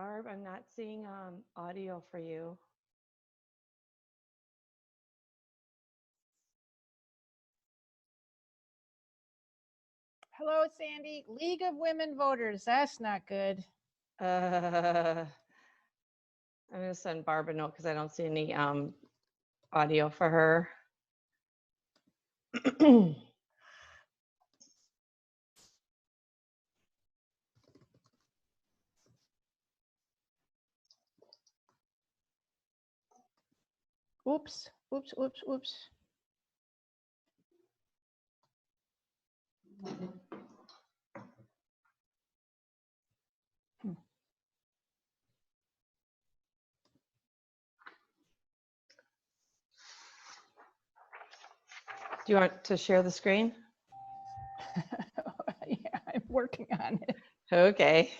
Barb, I'm not seeing audio for you. Hello, Sandy. League of Women Voters. That's not good. I'm going to send Barb a note because I don't see any audio for her. Oops, oops, oops, oops. Do you want to share the screen? Yeah, I'm working on it. Okay,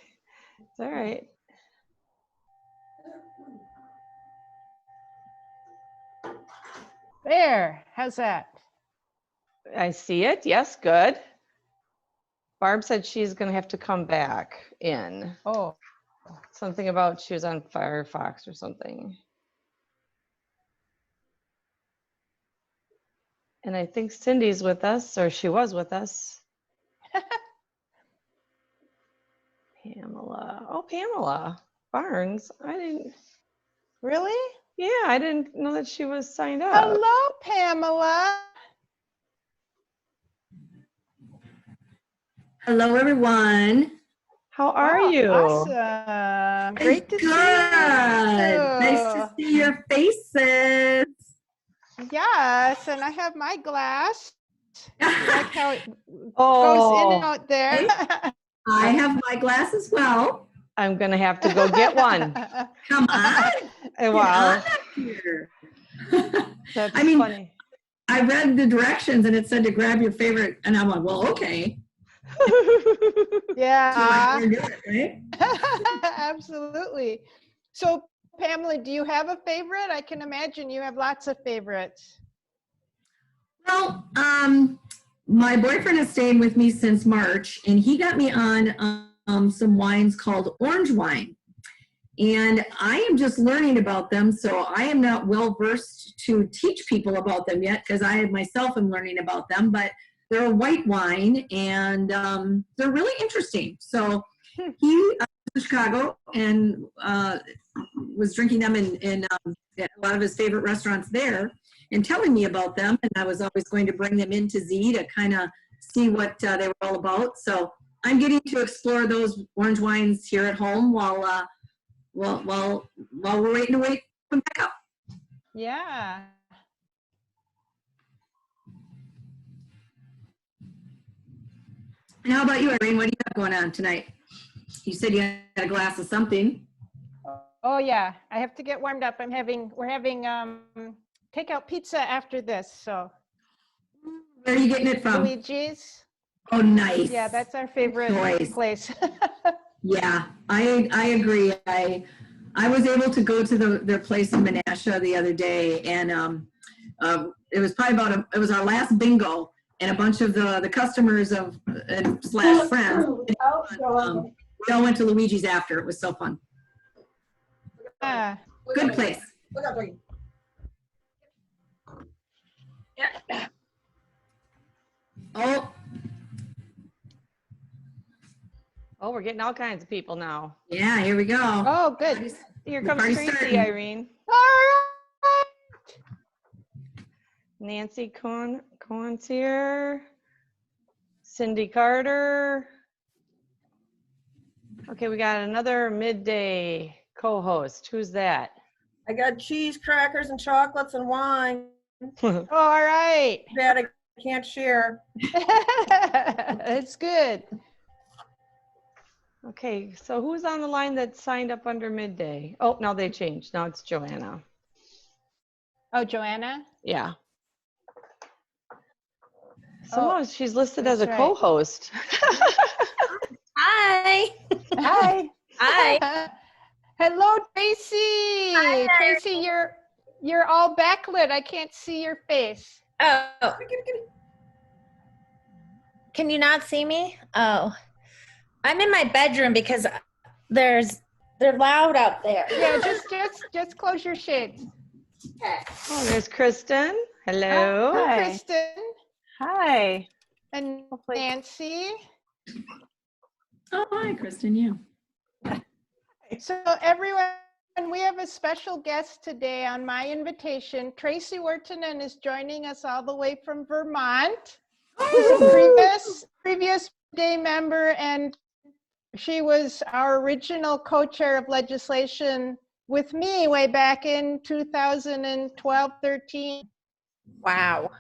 it's all right. There, how's that? I see it. Yes, good. Barb said she's going to have to come back in. Oh, Something about she was on Firefox or something. And I think Cindy's with us, or she was with us. Pamela. Oh, Pamela Barnes. I didn't. really? Yeah, I didn't know that she was signed up. Hello, Pamela. Hello, everyone. How are you? Awesome. Great to see you. Nice to see your faces. Yes, and I have my glass. You like how it goes in and out there. I have my glass as well. I'm going to have to go get one. Come on. Wow. Here. That's I mean, funny. I read the directions and it said to grab your favorite. And I'm like, well, okay. Yeah. So I do it, right? Absolutely. So, Pamela, do you have a favorite? I can imagine you have lots of favorites. Well, my boyfriend has stayed with me since March, and he got me on some wines called orange wine. And I am just learning about them, so I am not well versed to teach people about them yet because I myself am learning about them, but they're a white wine, and they're really interesting. So he was in Chicago and was drinking them in a lot of his favorite restaurants there and telling me about them, and I was always going to bring them into Z to kind of see what they were all about. So I'm getting to explore those orange wines here at home while we're waiting to come back up. Yeah. And how about you, Irene? What do you have going on tonight? You said you had a glass of something. Oh yeah, I have to get warmed up. We're having takeout pizza after this. So. Where are you getting it from? Luigi's. Oh, nice. Yeah, that's our favorite place. Yeah, I agree. I was able to go to their place in Menasha the other day, and it was probably it was our last bingo, and a bunch of the customers of / friends. We all went to Luigi's after. It was so fun. Good place. Yeah. Oh, we're getting all kinds of people now. Yeah, here we go. Oh, good. Here comes Tracy, Irene. All right. Nancy Cohen's here. Cindy Carter. Okay, we got another midday co-host. Who's that? I got cheese, crackers, and chocolates and wine All right. that I can't share. It's good. Okay, so who's on the line that signed up under midday? Oh, now they changed. Now it's Joanna. Oh, Joanna? Yeah. So she's listed as a right. co-host. Hi. Hi. Hi. Hello, Tracy. Hi. Tracy, you're all backlit. I can't see your face. Oh. Can you not see me? Oh. I'm in my bedroom because there's They're loud out there. Yeah, just close your shades. Oh, there's Kristen. Hello. Hi, Hi. Kristen Hi. and Hopefully- Nancy. Oh, hi, Kristen, you. So everyone, we have a special guest today on my invitation. Tracy Wortinen is joining us all the way from Vermont. She's a previous day member, and she was our original co-chair of legislation with me way back in 2012-13 Wow.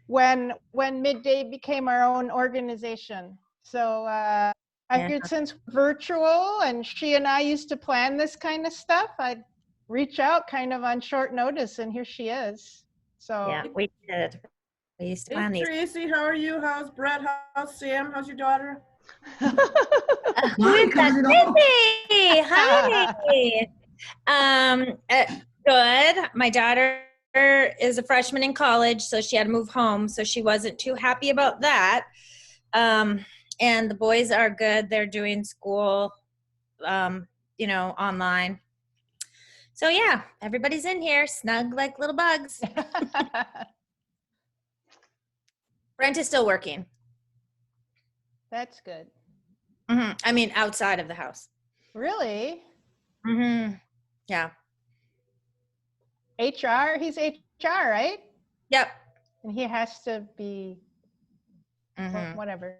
when Midday became our own organization. So I figured since virtual and she and I used to plan this kind of stuff, I'd reach out kind of on short notice, and here she is. So Yeah, we did. We used to Hey, plan these. Tracy, how are you? How's Brett? How's Sam? How's your daughter? Who Mine is that? covers it all. Cindy. Hi. Good. My daughter is a freshman in college, so she had to move home, so she wasn't too happy about that. And the boys are good. They're doing school, online. So yeah, everybody's in here, snug like little bugs. Brent is still working. that's good. I mean, outside of the house. Really? Yeah. HR, he's HR, right? Yep. And he has to be Mhm. whatever.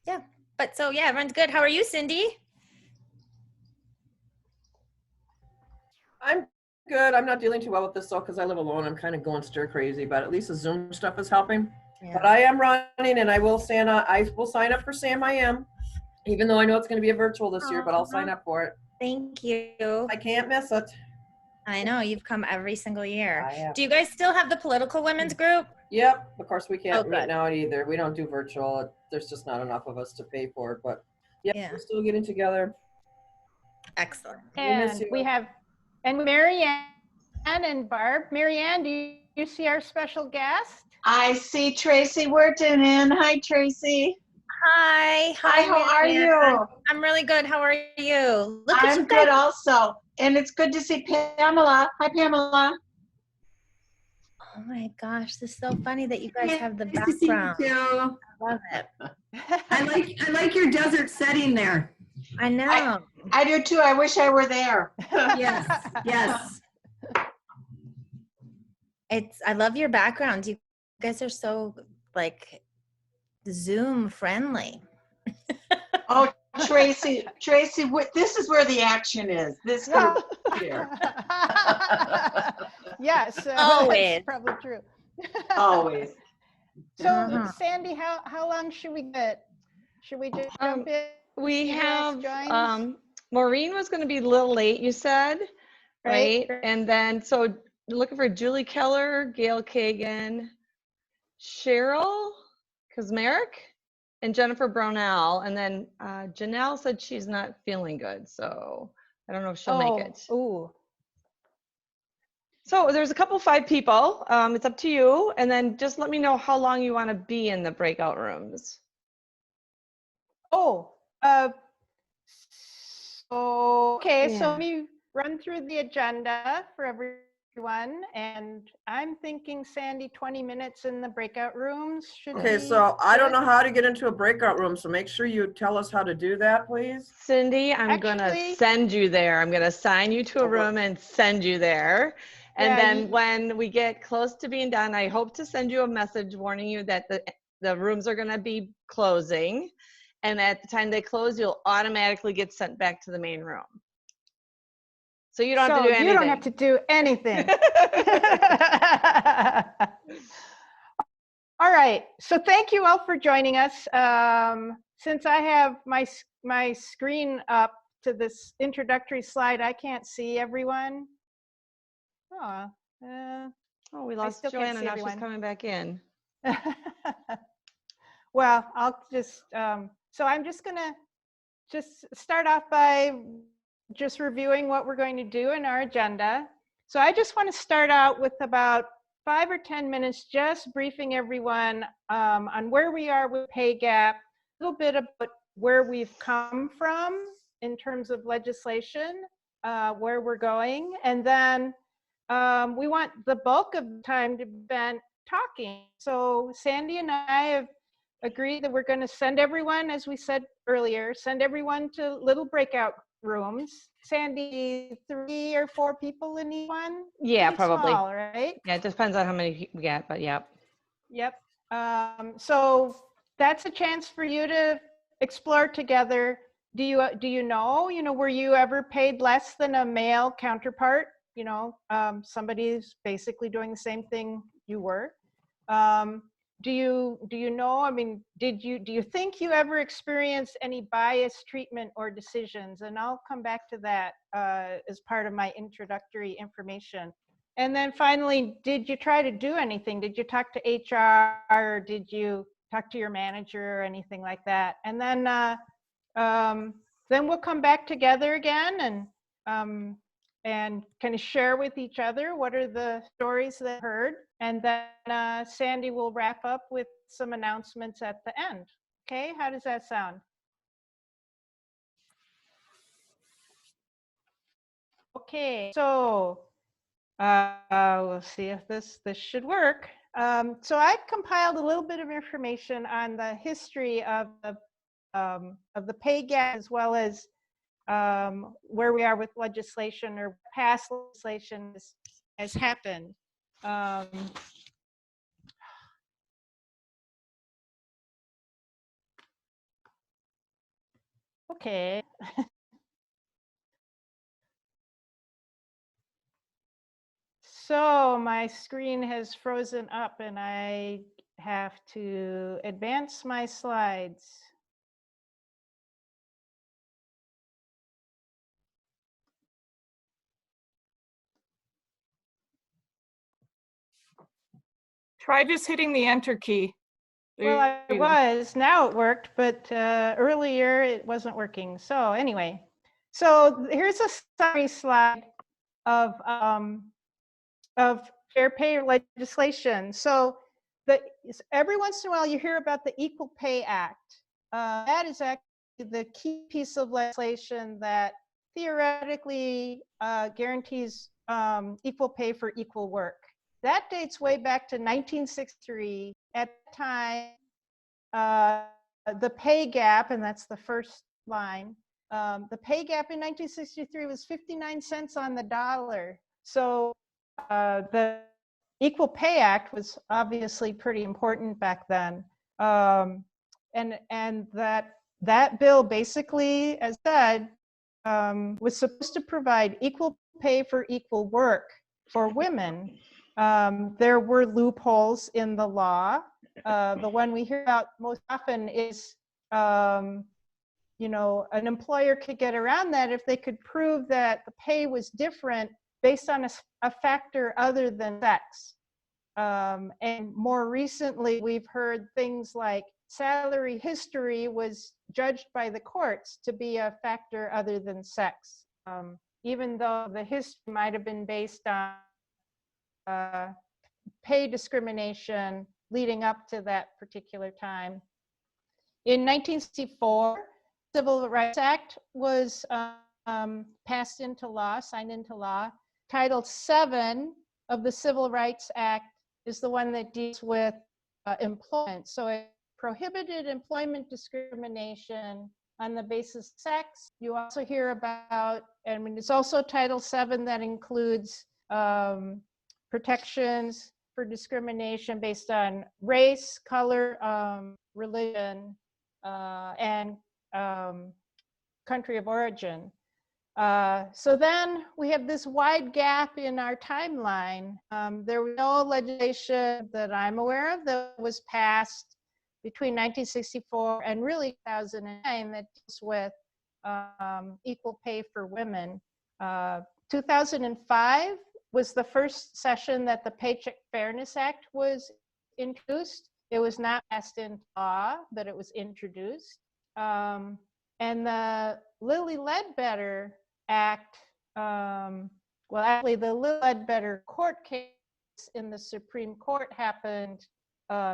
Yeah. But so yeah, everyone's good. How are you, Cindy? I'm good. I'm not dealing too well with this though because I live alone. I'm kind of going stir crazy, but at least the Zoom stuff is helping. Yeah. But I am running, and I will sign up for Sam. I am, even though I know it's going to be a virtual this year, but I'll sign up for it. Thank you. I can't miss it. I know you've come every single year. I have. Do you guys still have the political women's group? Yep. Of course, we Oh, can't meet good. now either. We don't do virtual. There's just not enough of us to pay for it. But Yeah. we're still getting together. Excellent. We miss And you. we have, and Marianne and Barb. Marianne, do you see our special guest? I see Tracy Wortinen. Hi, Tracy. Hi. Hi, how are Marianne. you? I'm really good. How are you? Look at I'm you good guys. also. And it's good to see Pamela. Hi, Pamela. Oh my gosh, this is so funny that you guys have the Nice to see you background. too. I love it. I like your desert setting there. I know. I do too. I wish I were there. Yes, yes. I love your background. You guys are so like Zoom friendly. Oh, Tracy, this is where the action is. This group here. Yes, Always. that's probably true. Always. So, Sandy, how long should we get? Should we just jump in? We See who else have, joins? Maureen was going to be a little late, you said, right? And then, so looking for Julie Keller, Gail Kagan, Cheryl Kazmarek, and Jennifer Brownell. And then Janelle said she's not feeling good, so I don't know if she'll make it. Ooh. So there's a couple 5 people. It's up to you. And then just let me know how long you want to be in the breakout rooms. So okay, so Yeah. let me run through the agenda for everyone. And I'm thinking, Sandy, 20 minutes in the breakout rooms. Should Okay, be so I don't good. know how to get into a breakout room, so make sure you tell us how to do that, please. Cindy, I'm going to Actually- send you there. I'm going to assign you to a Okay. room and send you there. And Yeah, then when we get close to being done, I hope to send you a message warning you that the rooms are going to be closing. And at the time they close, you'll automatically get sent back to the main room. So you don't have to do anything. You don't have to do anything. All right. So thank you all for joining us. Since I have my screen up to this introductory slide, I can't see everyone. Oh, we lost still can't Joanna. see Now everyone. she's coming back in. Well, I'll just, so I'm just gonna start off by just reviewing what we're going to do in our agenda. So I just want to start out with about 5 or 10 minutes, just briefing everyone on where we are with pay gap, a little bit about where we've come from, in terms of legislation, where we're going. And then we want the bulk of the time to be spent talking. So Sandy and I have agreed that we're going to send everyone, as we said earlier, send everyone to little breakout rooms. Sandy, 3 or 4 people in each one? Yeah, Pretty probably. small, right? Yeah, it depends on how many we get, but yep. Yep. So that's a chance for you to explore together. Do you know, were you ever paid less than a male counterpart? Somebody's basically doing the same thing you were. Do you know, I mean, do you think you ever experienced any biased treatment or decisions? And I'll come back to that as part of my introductory information. And then finally, did you try to do anything? Did you talk to HR, or did you talk to your manager or anything like that? And then we'll come back together again and kind of share with each other what are the stories that heard. And then Sandy will wrap up with some announcements at the end. Okay, how does that sound? Okay, so we'll see if this should work. So I compiled a little bit of information on the history of the pay gap, as well as where we are with legislation or past legislation has happened. Okay. So my screen has frozen up and I have to advance my slides. Try just hitting the enter key. Well, I was, now it worked, but earlier it wasn't working. So anyway, so here's a summary slide of fair pay legislation. So every once in a while you hear about the Equal Pay Act. That is actually the key piece of legislation that theoretically guarantees equal pay for equal work. That dates way back to 1963. At the time, the pay gap, and that's the first line, the pay gap in 1963 was 59 cents on the dollar. So the Equal Pay Act was obviously pretty important back then. And that bill basically, as said, was supposed to provide equal pay for equal work for women. There were loopholes in the law. The one we hear about most often is, an employer could get around that if they could prove that the pay was different based on a factor other than sex. And more recently, we've heard things like salary history was judged by the courts to be a factor other than sex, even though the history might have been based on pay discrimination leading up to that particular time. In 1964, the Civil Rights Act was passed into law, signed into law. Title VII of the Civil Rights Act is the one that deals with employment. So it prohibited employment discrimination on the basis of sex. You also hear about, I mean, it's also Title VII that includes protections for discrimination based on race, color, religion, and country of origin. So then we have this wide gap in our timeline. There was no legislation that I'm aware of that was passed between 1964 and really 2009 that deals with equal pay for women. 2005 was the first session that the Paycheck Fairness Act was introduced. It was not passed into law, but it was introduced. And the Lilly Ledbetter Act, well, actually the Lilly Ledbetter court case in the Supreme Court happened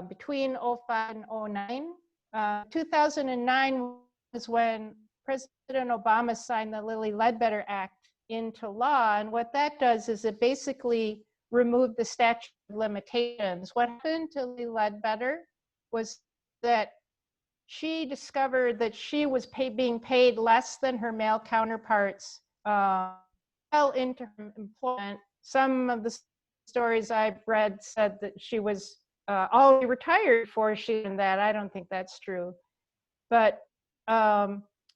between 2005 and 2009. 2009 was when President President Obama signed the Lilly Ledbetter Act into law. And what that does is it basically removed the statute of limitations. What happened to Lilly Ledbetter was that she discovered that she was being paid less than her male counterparts well into her employment. Some of the stories I've read said that she was already retired before she did that. I don't think that's true. But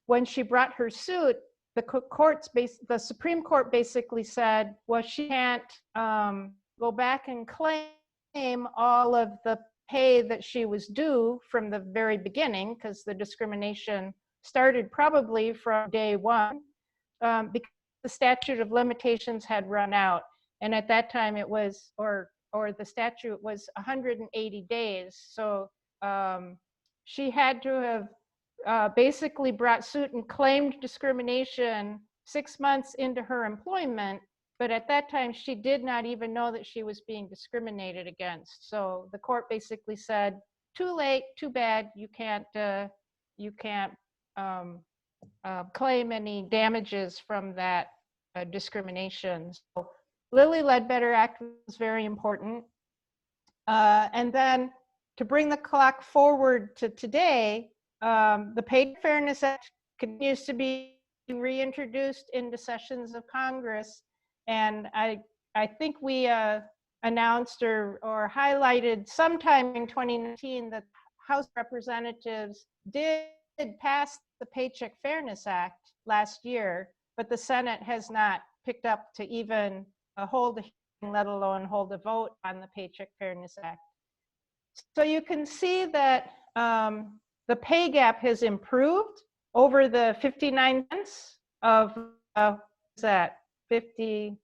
when she brought her suit, the Supreme Court basically said, well, she can't go back and claim all of the pay that she was due from the very beginning, because the discrimination started probably from day one, because the statute of limitations had run out. And at that time it was, or the statute was 180 days. So she had to have basically brought suit and claimed discrimination 6 months into her employment. But at that time, she did not even know that she was being discriminated against. So the court basically said, too late, too bad, you can't claim any damages from that discrimination. So Lilly Ledbetter Act was very important. And then to bring the clock forward to today, the Pay Fairness Act continues to be reintroduced into sessions of Congress. And I think we announced or highlighted sometime in 2019 that House Representatives did pass the Paycheck Fairness Act last year, but the Senate has not picked up to even hold a hearing, let alone hold a vote on the Paycheck Fairness Act. So you can see that the pay gap has improved over the 59 cents of, that 50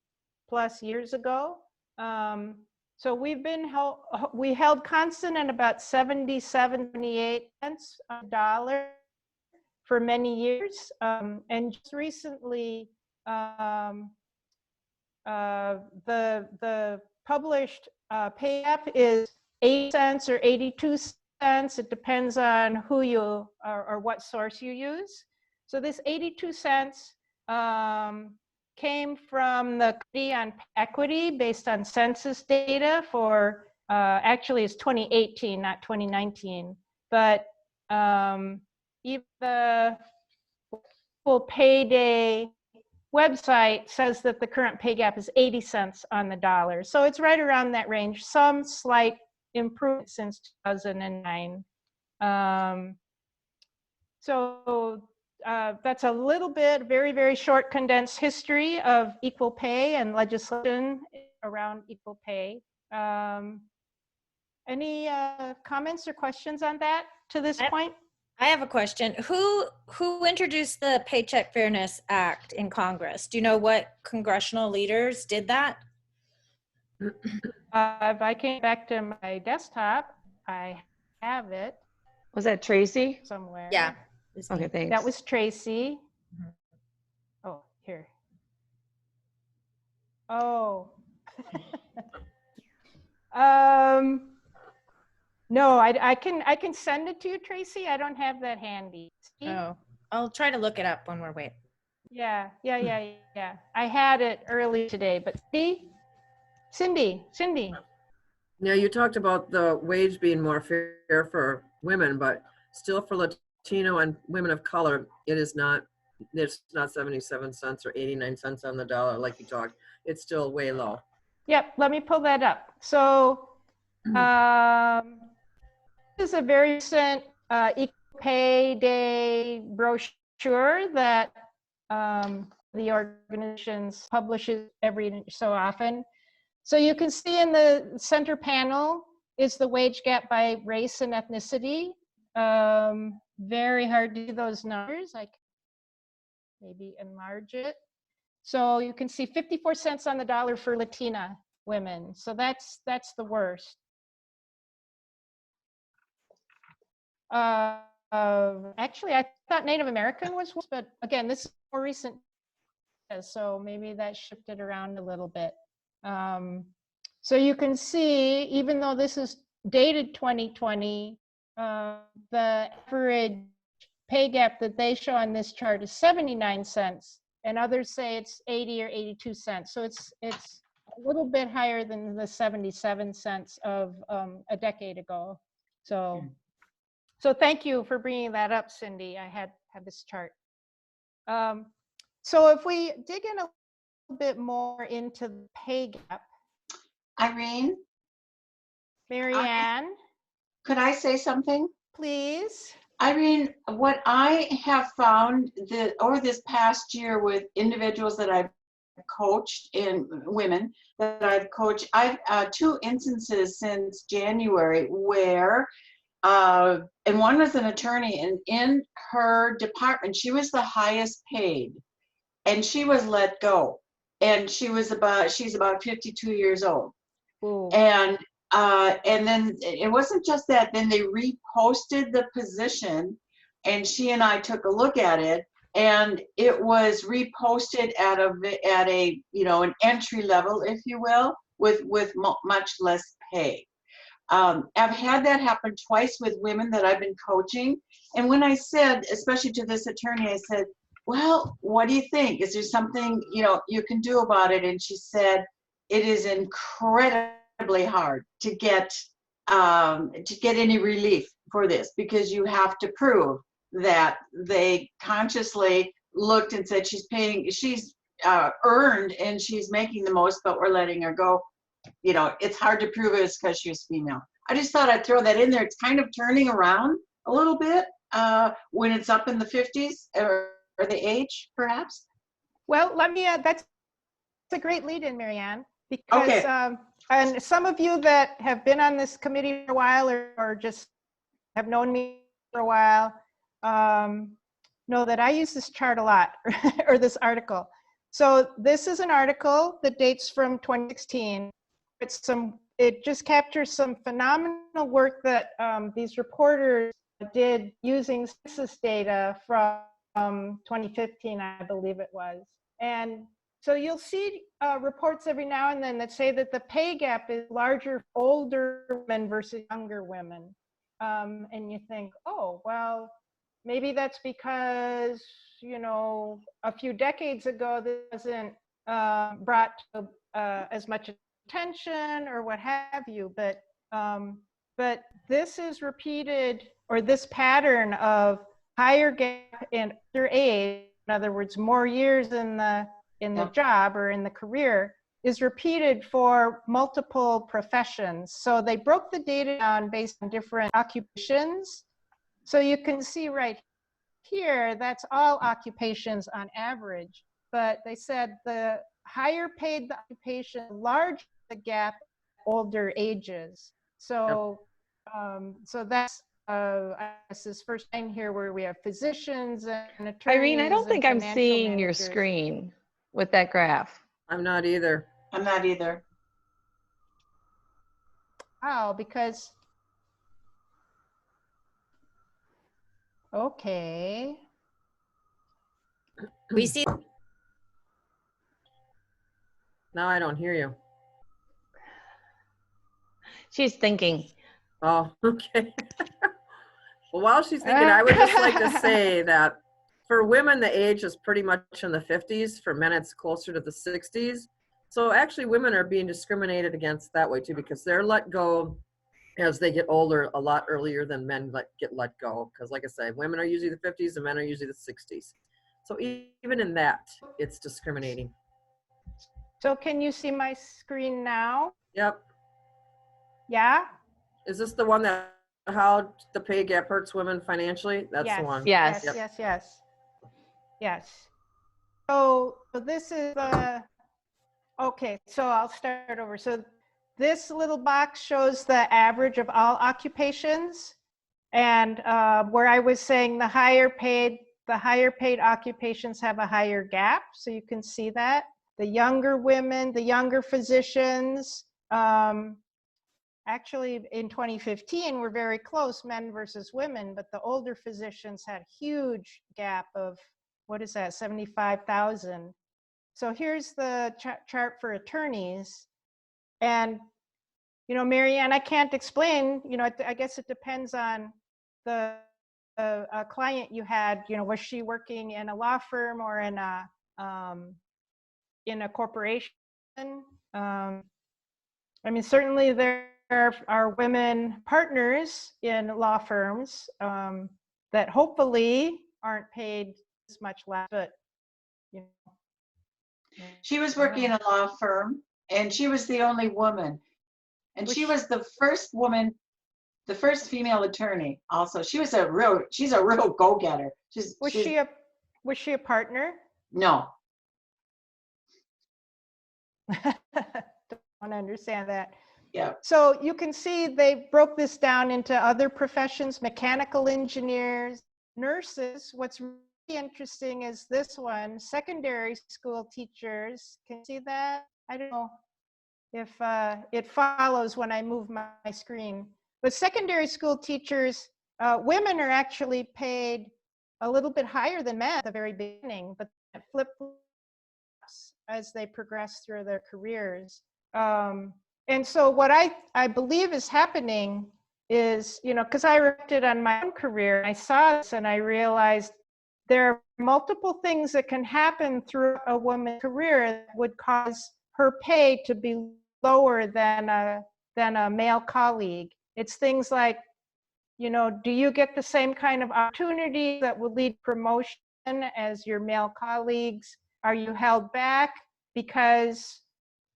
plus years ago. So we held constant at about 77, 78 cents a dollar for many years. And just recently, the published pay gap is 8 cents or 82 cents. It depends on who you or what source you use. So this 82 cents came from the Committee on Equity based on census data for, actually it's 2018, not 2019. But even the Equal Pay Day website says that the current pay gap is 80 cents on the dollar. So it's right around that range, some slight improvement since 2009. That's a little bit, very, very short condensed history of equal pay and legislation around equal pay. Any comments or questions on that to this point? I have a question. Who introduced the Paycheck Fairness Act in Congress? Do you know what congressional leaders did that? If I came back to my desktop, I have it. Was that Tracy? Somewhere. Yeah. Okay, thanks. That was Tracy. Oh, here. Oh. No, I can send it to you, Tracy. I don't have that handy. See? Oh, I'll try to look it up when we're waiting. Yeah. I had it early today, but see, Cindy. Now, you talked about the wage being more fair for women, but still for Latino and women of color, it's not 77 cents or 89 cents on the dollar like you talked. It's still way low. Yep, let me pull that up. So this is a very recent Equal Pay Day brochure that the organizations publishes every so often. So you can see in the center panel is the wage gap by race and ethnicity. Very hard to do those numbers. I can maybe enlarge it. So you can see 54 cents on the dollar for Latina women. So that's the worst. Actually, I thought Native American was worse, but again, this is more recent, so maybe that shifted around a little bit. So you can see, even though this is dated 2020, the average pay gap that they show on this chart is 79 cents, and others say it's 80 or 82 cents. So it's a little bit higher than the 77 cents of a decade ago. So thank you for bringing that up, Cindy. I had this chart. So if we dig in a little bit more into the pay gap, Irene, Marianne, could I say something? please. Irene, what I have found over this past year with individuals that I've coached and women that I've coached, I've 2 instances since January where, and one was an attorney, and in her department, she was the highest paid, and she was let go, and she's about 52 years old. Ooh. And then it wasn't just that, then they reposted the position, and she and I took a look at it, and it was reposted at a an entry level, if you will, with much less pay. I've had that happen twice with women that I've been coaching, and when I said, especially to this attorney, I said, well, what do you think? Is there something you can do about it? And she said, it is incredibly hard to get any relief for this, because you have to prove that they consciously looked and said she's earned and she's making the most, but we're letting her go. It's hard to prove it's because she's female. I just thought I'd throw that in there. It's kind of turning around a little bit when it's up in the 50s or the age, perhaps. Well, let me, that's a great lead in, Marianne, because, Okay. And some of you that have been on this committee for a while or just have known me for a while know that I use this chart a lot, or this article. So this is an article that dates from 2016. It just captures some phenomenal work that these reporters did using census data from 2015, I believe it was. And so you'll see reports every now and then that say that the pay gap is larger for older women versus younger women. And you think, oh, well, maybe that's because, a few decades ago, this wasn't brought to as much attention or what have you. But this is repeated, or this pattern of higher gap and older age, in other words, more years in the job or in the career, is repeated for multiple professions. So they broke the data down based on different occupations. So you can see right here, that's all occupations on average. But they said the higher paid the occupation, the larger the gap, older ages. So, so that's this first thing here where we have physicians and attorneys. Irene, I don't think I'm seeing your managers. screen with that graph. I'm not either. I'm not either. Oh, because, okay. We see. Now I don't hear you. She's thinking. Oh, okay. Well, while she's thinking, I would just like to say that for women, the age is pretty much in the 50s. For men, it's closer to the 60s. So actually, women are being discriminated against that way too, because they're let go as they get older a lot earlier than men get let go. Because like I said, women are usually the 50s and men are usually the 60s. So even in that, it's discriminating. So can you see my screen now? Yep. Yeah? Is this the one that how the pay gap hurts women financially? That's Yes. the one. Yes. Yes, yes, yes. Yes. So this is the, okay, so I'll start over. So this little box shows the average of all occupations. And where I was saying the higher paid occupations have a higher gap. So you can see that. The younger women, the younger physicians, actually in 2015 were very close, men versus women, but the older physicians had a huge gap of, what is that, 75,000. So here's the chart for attorneys. And, Marianne, I can't explain, I guess it depends on the a client you had, you know, was she working in a law firm or in a corporation? I mean, certainly there are women partners in law firms that hopefully aren't paid as much less, but you know. She was working in a law firm, and she was the only woman. And she was the first woman, the first female attorney also. She's a real go-getter. Was she a partner? No. Don't understand that. Yeah. So you can see they broke this down into other professions, mechanical engineers, nurses. What's really interesting is this one, secondary school teachers. Can you see that? I don't know if it follows when I move my screen. But secondary school teachers, women are actually paid a little bit higher than men at the very beginning, but flip-flops as they progress through their careers. And so what I believe is happening is, you know, because I reflected on my own career, I saw this and I realized there are multiple things that can happen through a woman's career that would cause her pay to be lower than a male colleague. It's things like, you know, do you get the same kind of opportunity that would lead to promotion as your male colleagues? Are you held back because,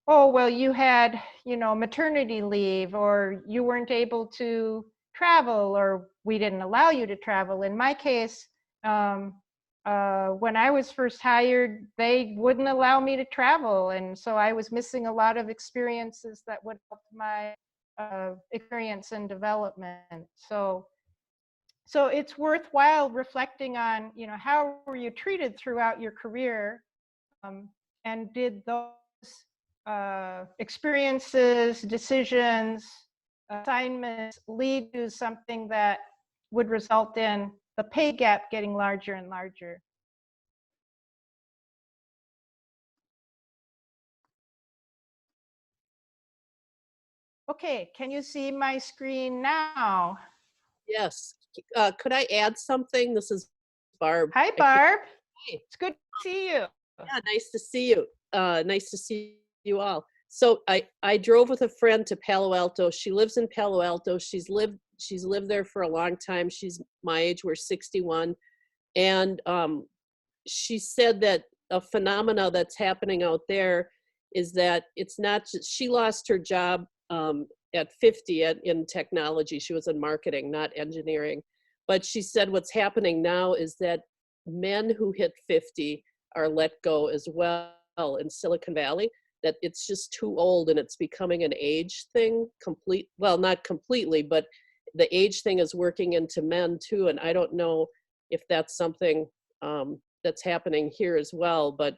oh, well, you had, you know, maternity leave, or you weren't able to travel, or we didn't allow you to travel? In my case, when I was first hired, they wouldn't allow me to travel. And so I was missing a lot of experiences that would help my experience and development. So it's worthwhile reflecting on, you know, how were you treated throughout your career? And did those experiences, decisions, assignments lead to something that would result in the pay gap getting larger and larger? Okay, can you see my screen now? Yes. Could I add something? This is Barb. Hi, Barb. Hey. It's good to see you. Yeah, nice to see you. Nice to see you all. So I drove with a friend to Palo Alto. She lives in Palo Alto. She's lived there for a long time. She's my age. We're 61. And she said that a phenomena that's happening out there is that it's not just, she lost her job at 50 in technology. She was in marketing, not engineering. But she said what's happening now is that men who hit 50 are let go as well in Silicon Valley, that it's just too old and it's becoming an age thing. Well, not completely, but the age thing is working into men too. And I don't know if that's something that's happening here as well, but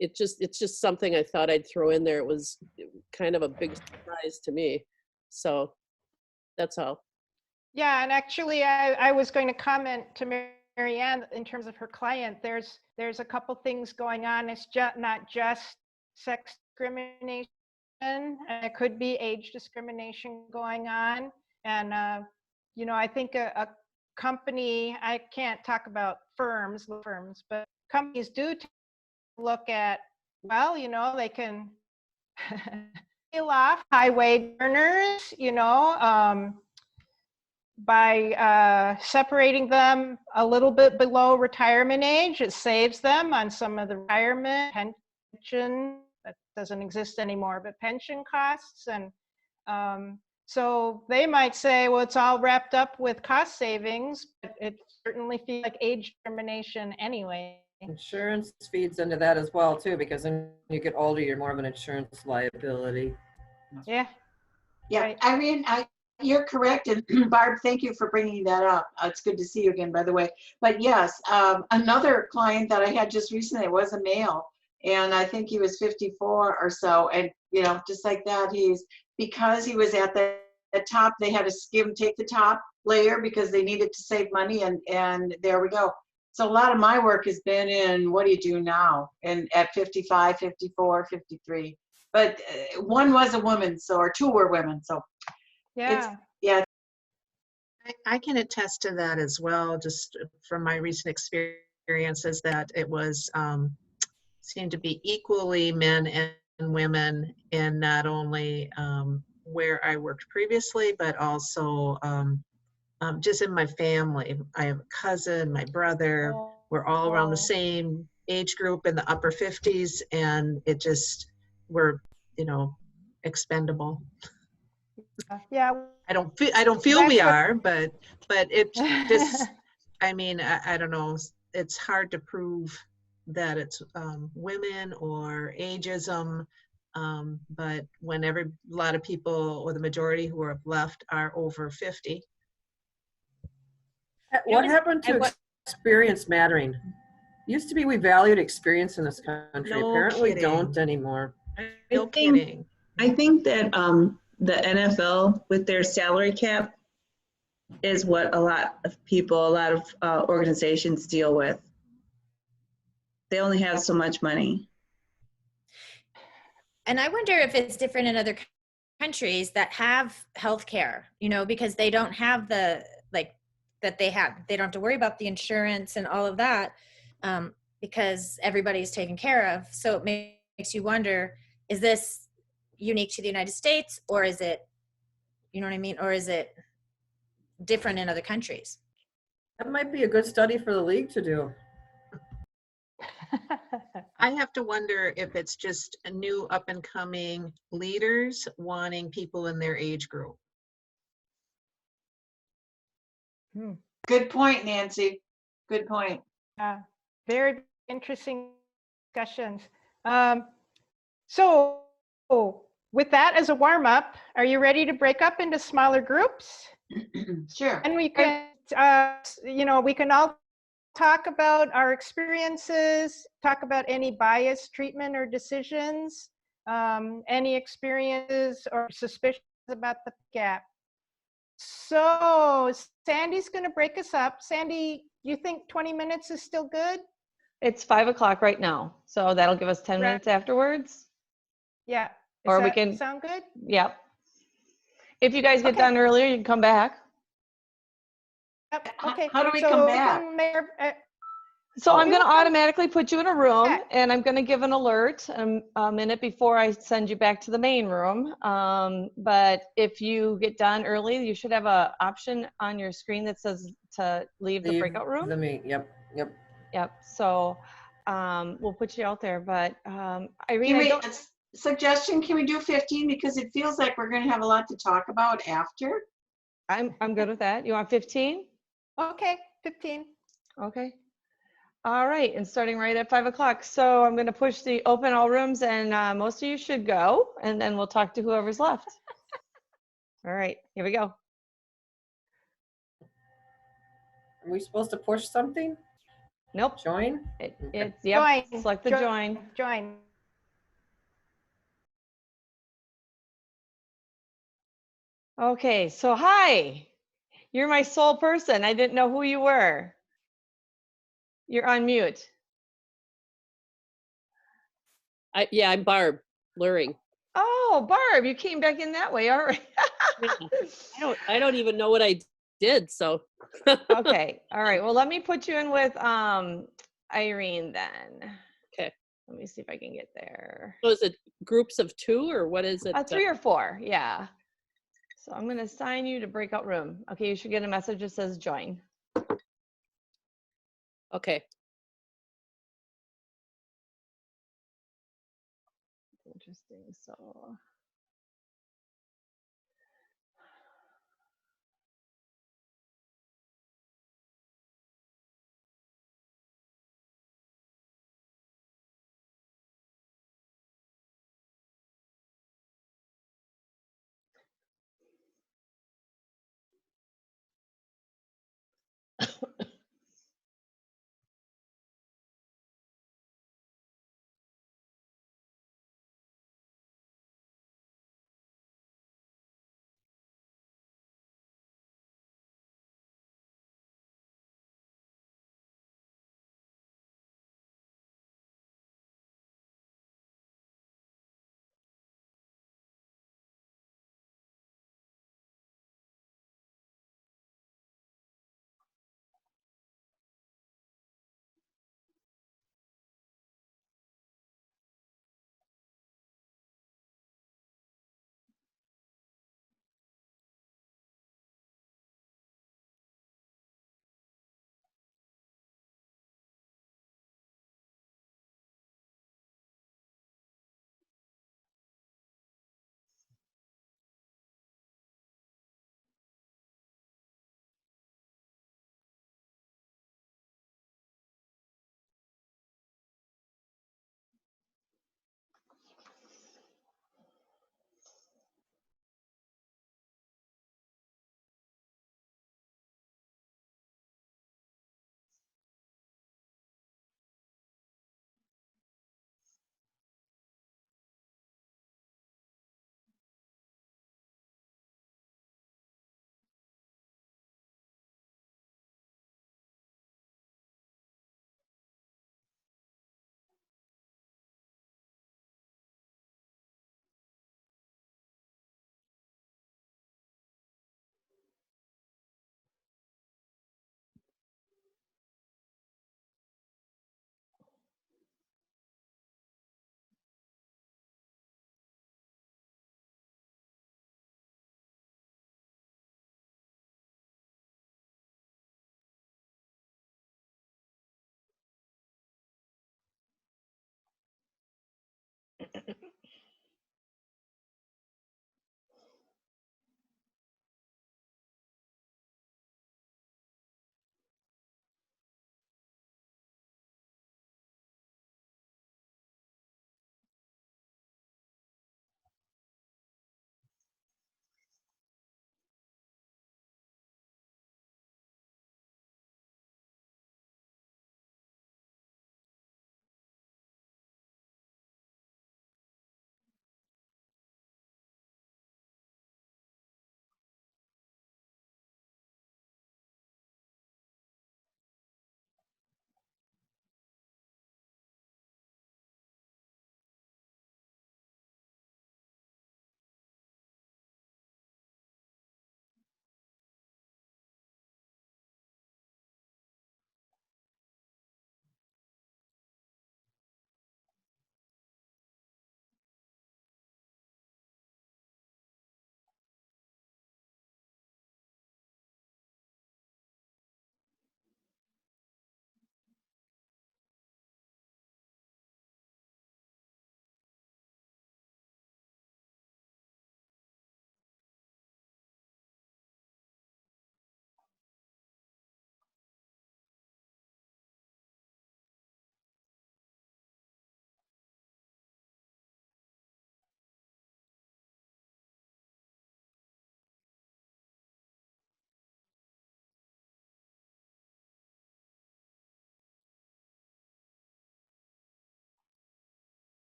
it's just something I thought I'd throw in there. It was kind of a big surprise to me. So that's all. Yeah, and actually I was going to comment to Mary Ann in terms of her client. There's a couple things going on. It's not just sex discrimination. It could be age discrimination going on. And, you know, I think a company, I can't talk about firms, but companies do look at, well, you know, they can peel off high wage earners, you know, by separating them a little bit below retirement age. It saves them on some of the retirement pension that doesn't exist anymore, but pension costs. And so they might say, well, it's all wrapped up with cost savings, but it certainly feels like age discrimination anyway. Insurance feeds into that as well too, because when you get older, you're more of an insurance liability. Yeah. Yeah, Right. Irene, you're correct. And Barb, thank you for bringing that up. It's good to see you again, by the way. But yes, another client that I had just recently was a male, and I think he was 54 or so. And, you know, just like that, because he was at the top, they had to take the top layer because they needed to save money. And there we go. So a lot of my work has been in, what do you do now? And at 55, 54, 53. But one was a woman, or two were women. So yeah. Yeah. I can attest to that as well, just from my recent experiences, that it was seemed to be equally men and women in not only where I worked previously, but also just in my family. I have a cousin, my brother, we're all around the same age group in the upper 50s, and it just, we're, expendable. Yeah. I don't feel we That's what- are, but it just, I mean, I don't know. It's hard to prove that it's women or ageism. But when a lot of people, or the majority who are left, are over 50. What happened to experience mattering? Used to be we valued experience in this country. No Apparently kidding. don't anymore. No kidding. I think that the NFL with their salary cap is what a lot of people, a lot of organizations deal with. They only have so much money. And I wonder if it's different in other countries that have healthcare, because they don't have the, that they don't have to worry about the insurance and all of that, because everybody's taken care of. So it makes you wonder, is this unique to the United States, or is it, you know what I mean? Or is it different in other countries? That might be a good study for the league to do. I have to wonder if it's just a new up and coming leaders wanting people in their age group. Good point, Nancy. Good point. Very interesting discussions. So with that as a warm up, are you ready to break up into smaller groups? Sure. And we can, we can all talk about our experiences, talk about any bias, treatment, or decisions, any experiences or suspicions about the gap. So Sandy's going to break us up. Sandy, you think 20 minutes is still good? It's 5 o'clock right now, so that'll give us 10 minutes afterwards. Yeah. Or we can sound good? Yep. If you guys get done earlier, you can come back. Yep. Okay. How do we come back? So I'm going to automatically put you in a room, and I'm going to give an alert a minute before I send you back to the main room. But if you get done early, you should have an option on your screen that says to leave the breakout room. Yep. So we'll put you out there. But Irene, suggestion, can we do 15? Because it feels like we're going to have a lot to talk about after. I'm good with that. You want 15? Okay, 15. Okay. All right, and starting right at 5 o'clock. So I'm going to push the open all rooms, and most of you should go, and then we'll talk to whoever's left. All right, here we go. Are we supposed to push something? Nope. Join? It's, yep, select the join. Join. Okay, so hi. You're my sole person. I didn't know who you were. You're on mute. I'm Barb Luring. Oh, Barb, you came back in that way. All right. I don't even know what I did. So. Okay. All right. Well, let me put you in with Irene then. Okay. Let me see if I can get there. So is it groups of 2 or what is it? 3 or 4. Yeah. So I'm going to assign you to breakout room. Okay. You should get a message that says join. Okay. Interesting. So.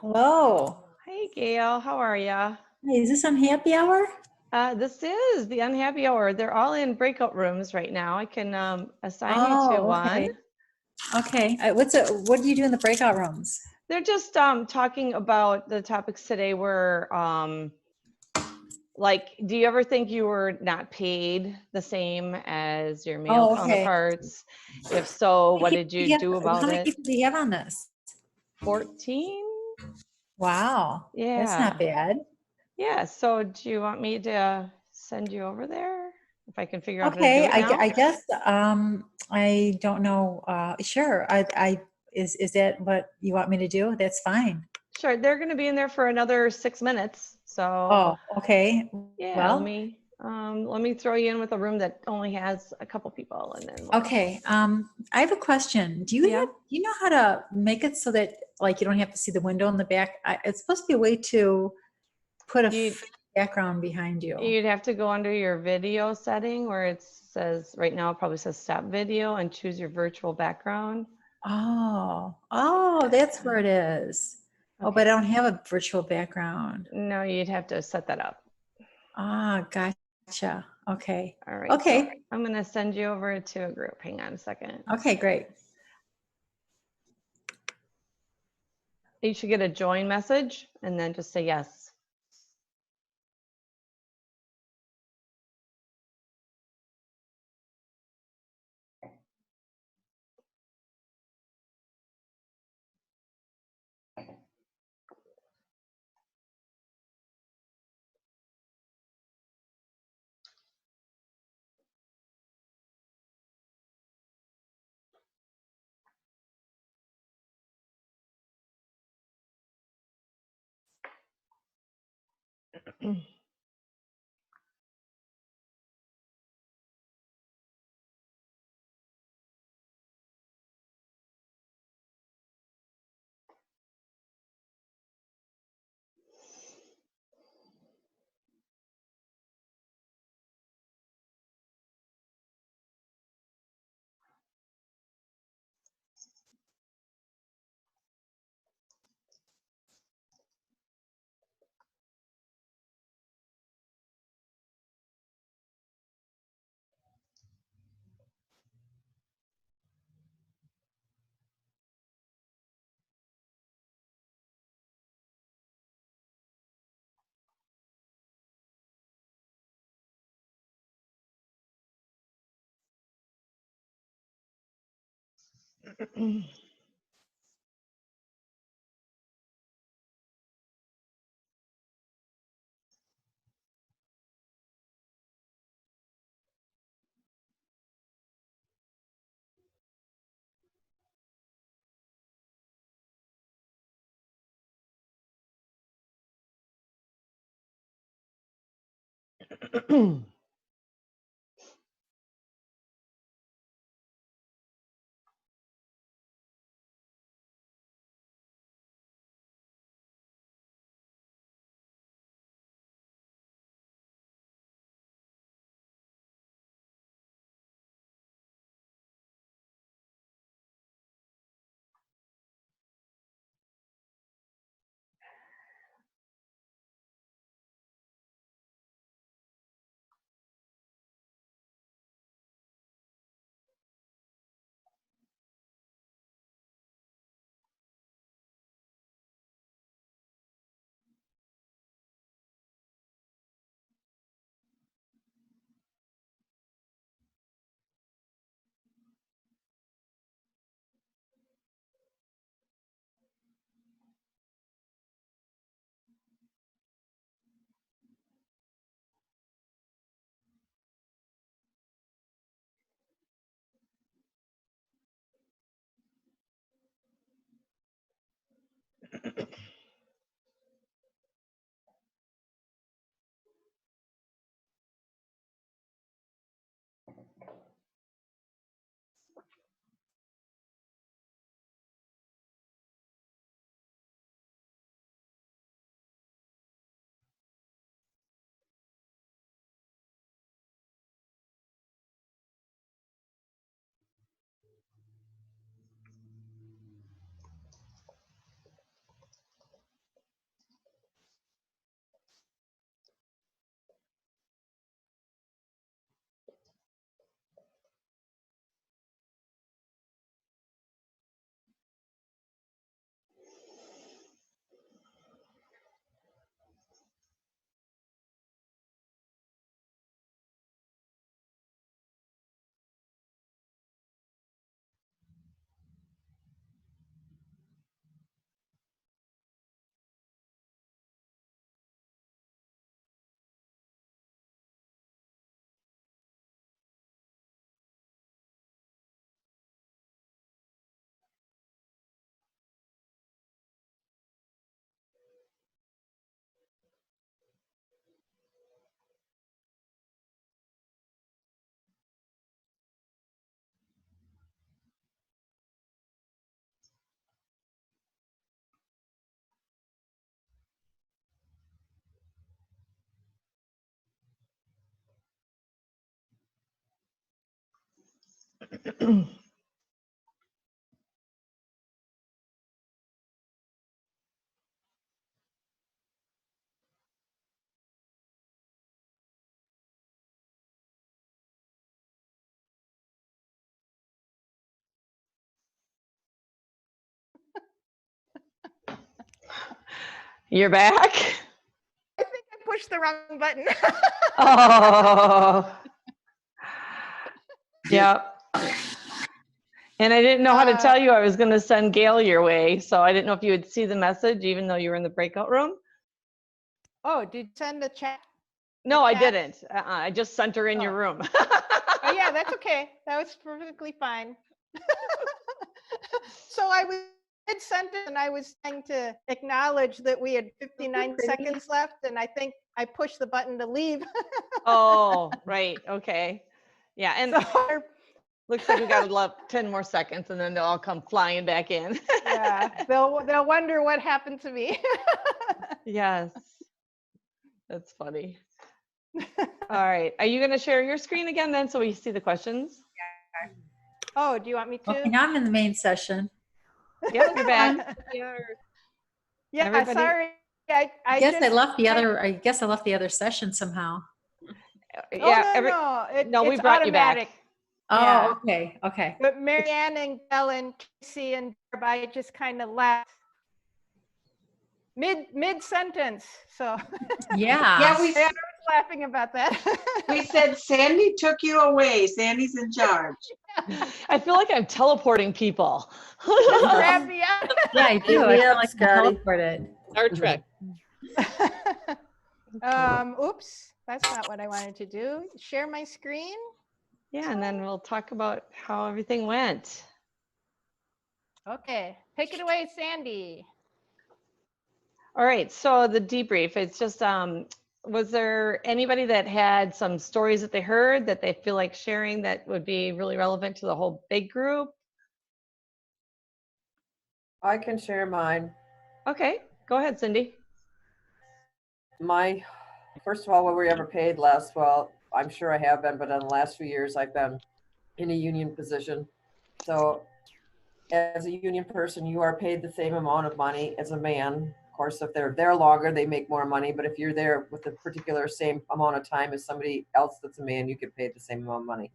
Hello. Hey, Gail, how are ya? Hey, is this Unhappy Hour? This is the Unhappy Hour. They're all in breakout rooms right now. I can assign you to okay. one. Okay. What do you do in the breakout rooms? They're just talking about the topics today were like, do you ever think you were not paid the same as your male Oh, okay. counterparts? If so, what did you do about How many it? people do you have on this? 14? Wow. That's not Yeah. bad. Yeah. So do you want me to send you over there? If I can figure out how to do Okay. it now? I guess I don't know. Sure. Is that what you want me to do? That's fine. Sure. They're going to be in there for another 6 minutes. So Oh, okay. yeah, Well, let me throw you in with a room that only has a couple people, and then we'll, okay. I have a question. Do you know how to make it so that like you don't have to see the window in the back? It's supposed to be a way to put a You'd- fake background behind you. You'd have to go under your video setting where it says, right now it probably says stop video, and choose your virtual background. Oh, that's where it is. Oh, but I don't have a virtual background. No, you'd have to set that up. Ah, gotcha. Okay. All right. Okay. So I'm going to send you over to a group. Hang on a second. Okay, great. You should get a join message and then just say yes. You're back? I think I pushed the wrong button. Oh. Yep. And I didn't know how to tell you I was going to send Gail your way, so I didn't know if you would see the message even though you were in the breakout room. Oh, did you send the chat? No, I didn't. I just sent her in your room. Oh yeah, that's okay. That was perfectly fine. So I did send it and I was trying to acknowledge that we had 59 seconds left, and I think I pushed the button to leave. Oh, right. Okay. Yeah, and So, looks like we got 10 more seconds and then they'll all come flying back in. yeah, they'll wonder what happened to me. Yes. That's funny. All right. Are you going to share your screen again then so we see the questions? Oh, do you want me to? Okay, now I'm in the main session. Yep, you're back. Yeah, Everybody- sorry. I guess I left the other. I guess I left the other session somehow. No, we it's brought you back. automatic. Oh, Yeah. okay, okay. But Marianne and Ellen, Tracy and Barb, I just kind of left mid sentence. So Yeah. Yeah, I was laughing about that. we said Sandy took you away. Sandy's in charge. I feel like I'm teleporting people. Just grab me out. Yeah, I do. I feel like I'm teleported. Star Trek. Oops, that's not what I wanted to do. Share my screen. Yeah, and then we'll talk about how everything went. Okay, take it away, Sandy. All right, so the debrief, it's just was there anybody that had some stories that they heard that they feel like sharing that would be really relevant to the whole big group? I can share mine. Okay, go ahead, Cindy. First of all, were we ever paid less? Well, I'm sure I have been, but in the last few years, I've been in a union position. So as a union person, you are paid the same amount of money as a man. Of course, if they're there longer, they make more money. But if you're there with the particular same amount of time as somebody else that's a man, you get paid the same amount of money.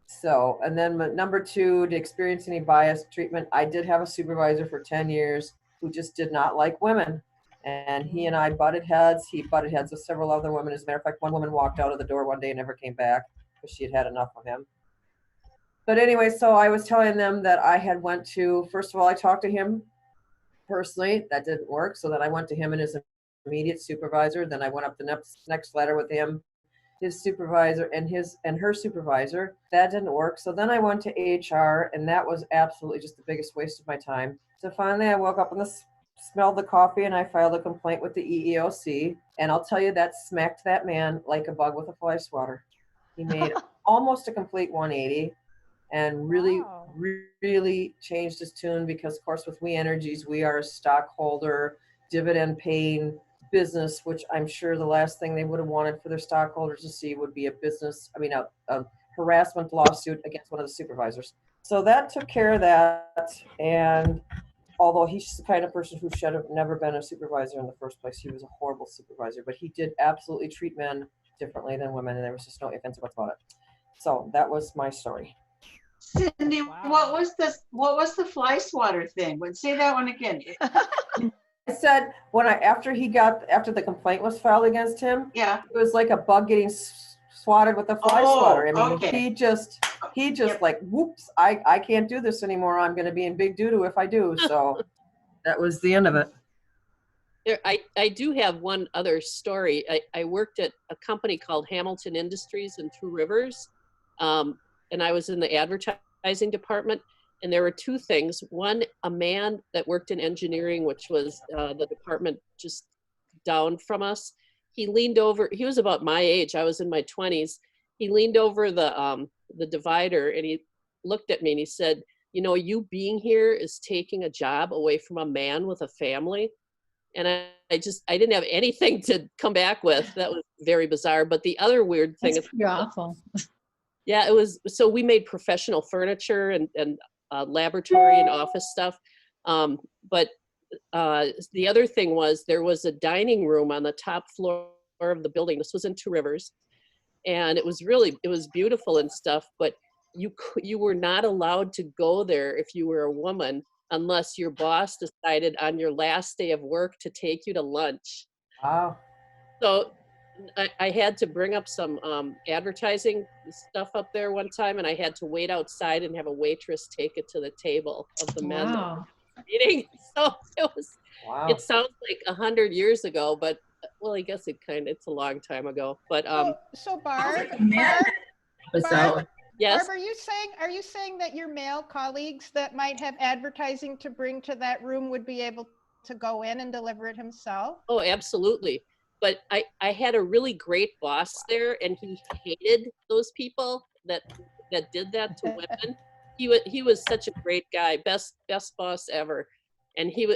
So, and then number two, to experience any bias treatment, I did have a supervisor for 10 years who just did not like women. And he and I butted heads. He butted heads with several other women. As a matter of fact, one woman walked out of the door one day and never came back because she had had enough of him. But anyway, so I was telling them that I had went to, first of all, I talked to him personally. That didn't work. So then I went to him and his immediate supervisor. Then I went up the next letter with him, his supervisor, and her supervisor. That didn't work. So then I went to HR, and that was absolutely just the biggest waste of my time. So finally I woke up and smelled the coffee, and I filed a complaint with the EEOC. And I'll tell you, that smacked that man like a bug with a fly swatter. He made almost a complete 180 and really changed his tune, because of course with We Energies, we are a stockholder, dividend paying business, which I'm sure the last thing they would have wanted for their stockholders to see would be a harassment lawsuit against one of the supervisors. So that took care of that. And although he's the kind of person who should have never been a supervisor in the first place, he was a horrible supervisor, but he did absolutely treat men differently than women, and there was just no ifs, ands, or buts about it. So that was my story. Cindy, what was the fly swatter thing? Say that one again. I said after the complaint was filed against him, yeah, it was like a bug getting swatted with a fly swatter. I mean, okay. he just like, whoops, I can't do this anymore. I'm going to be in big doo-doo if I do. So that was the end of it. I do have one other story. I worked at a company called Hamilton Industries in Two Rivers, and I was in the advertising department. And there were two things. One, a man that worked in engineering, which was the department just down from us. He leaned over. He was about my age. I was in my 20s. He leaned over the divider and he looked at me and he said, "You know, you being here is taking a job away from a man with a family." And I didn't have anything to come back with. That was very bizarre. But the other weird thing That's pretty awful. Yeah, it was. So we made professional furniture and laboratory and office stuff. But the other thing was there was a dining room on the top floor of the building. This was in Two Rivers. And it was beautiful and stuff, but you were not allowed to go there if you were a woman unless your boss decided on your last day of work to take you to lunch. Wow. So I had to bring up some advertising stuff up there one time, and I had to wait outside and have a waitress take it to the table of the men that were eating. So it sounds like 100 years ago, but well, I guess it's a long time ago. But so Barb, yes. Barb, are you saying that your male colleagues that might have advertising to bring to that room would be able to go in and deliver it himself? Oh, absolutely. But I had a really great boss there, and he hated those people that did that to women. He was such a great guy, best boss ever, and he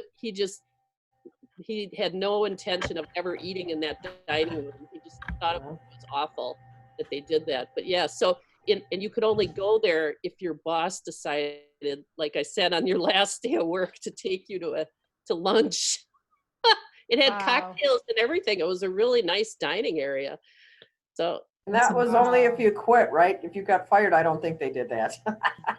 had no intention of ever eating in that dining room. He just thought it was awful that they did that. But yeah, so and you could only go there if your boss decided, like I said, on your last day of work to take you to lunch. It had cocktails and everything. It was a really nice dining area. So and that was only if you quit, right? If you got fired, I don't think they did that.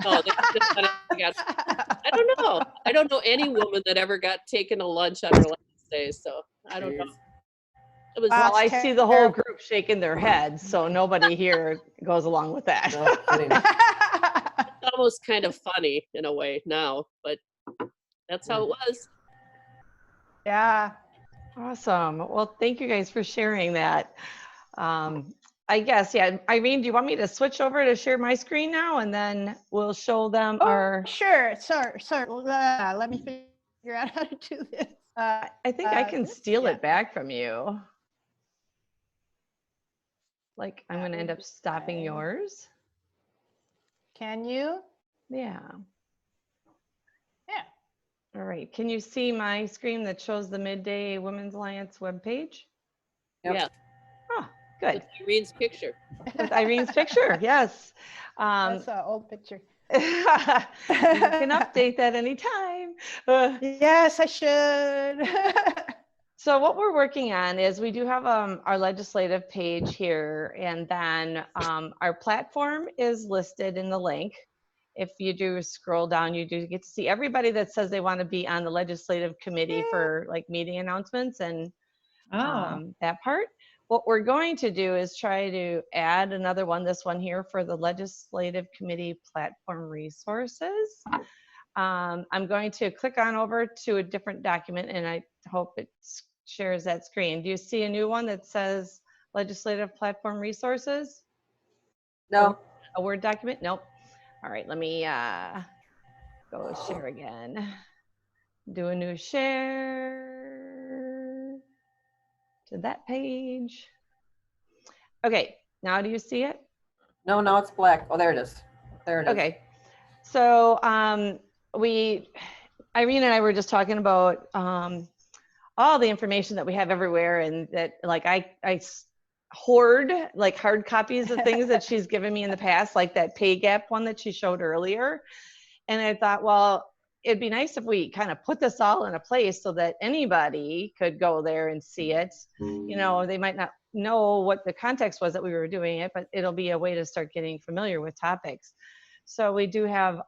Oh, I don't know. I don't know any woman that ever got taken to lunch on her last day. So I don't know. It was. Well, I see the whole group shaking their heads, so nobody here goes along with that. No kidding. It's almost kind of funny in a way now, but that's how it was. Yeah. Awesome. Well, thank you guys for sharing that. I guess, yeah. Irene, do you want me to switch over to share my screen now, and then we'll show them our... Sure. Let me figure out how to do this. I think I can steal it back from you. Like I'm going to end up stopping yours. Can you? Yeah. Yeah. All right. Can you see my screen that shows the Midday Women's Alliance webpage? Yep. Yeah, Oh, good. with Irene's picture. With Irene's picture, yes. That's an old picture. You can update that anytime. Yes, I should. So what we're working on is we do have our legislative page here, and then our platform is listed in the link. If you do scroll down, you do get to see everybody that says they want to be on the legislative committee for like meeting announcements and that part. What we're going to do is try to add another one, this one here, for the legislative committee platform resources. I'm going to click on over to a different document, and I hope it shares that screen. Do you see a new one that says legislative platform resources? No. A Word document? Nope. All right, let me go share again. Do a new share to that page. Okay, now do you see it? No, now it's black. Oh, there it is. There it is. Okay, so Irene and I were just talking about all the information that we have everywhere, and that like I hoard like hard copies of things that she's given me in the past, like that pay gap one that she showed earlier. And I thought, well, it'd be nice if we kind of put this all in a place so that anybody could go there and see it. You know, they might not know what the context was that we were doing it, but it'll be a way to start getting familiar with topics. So we do have,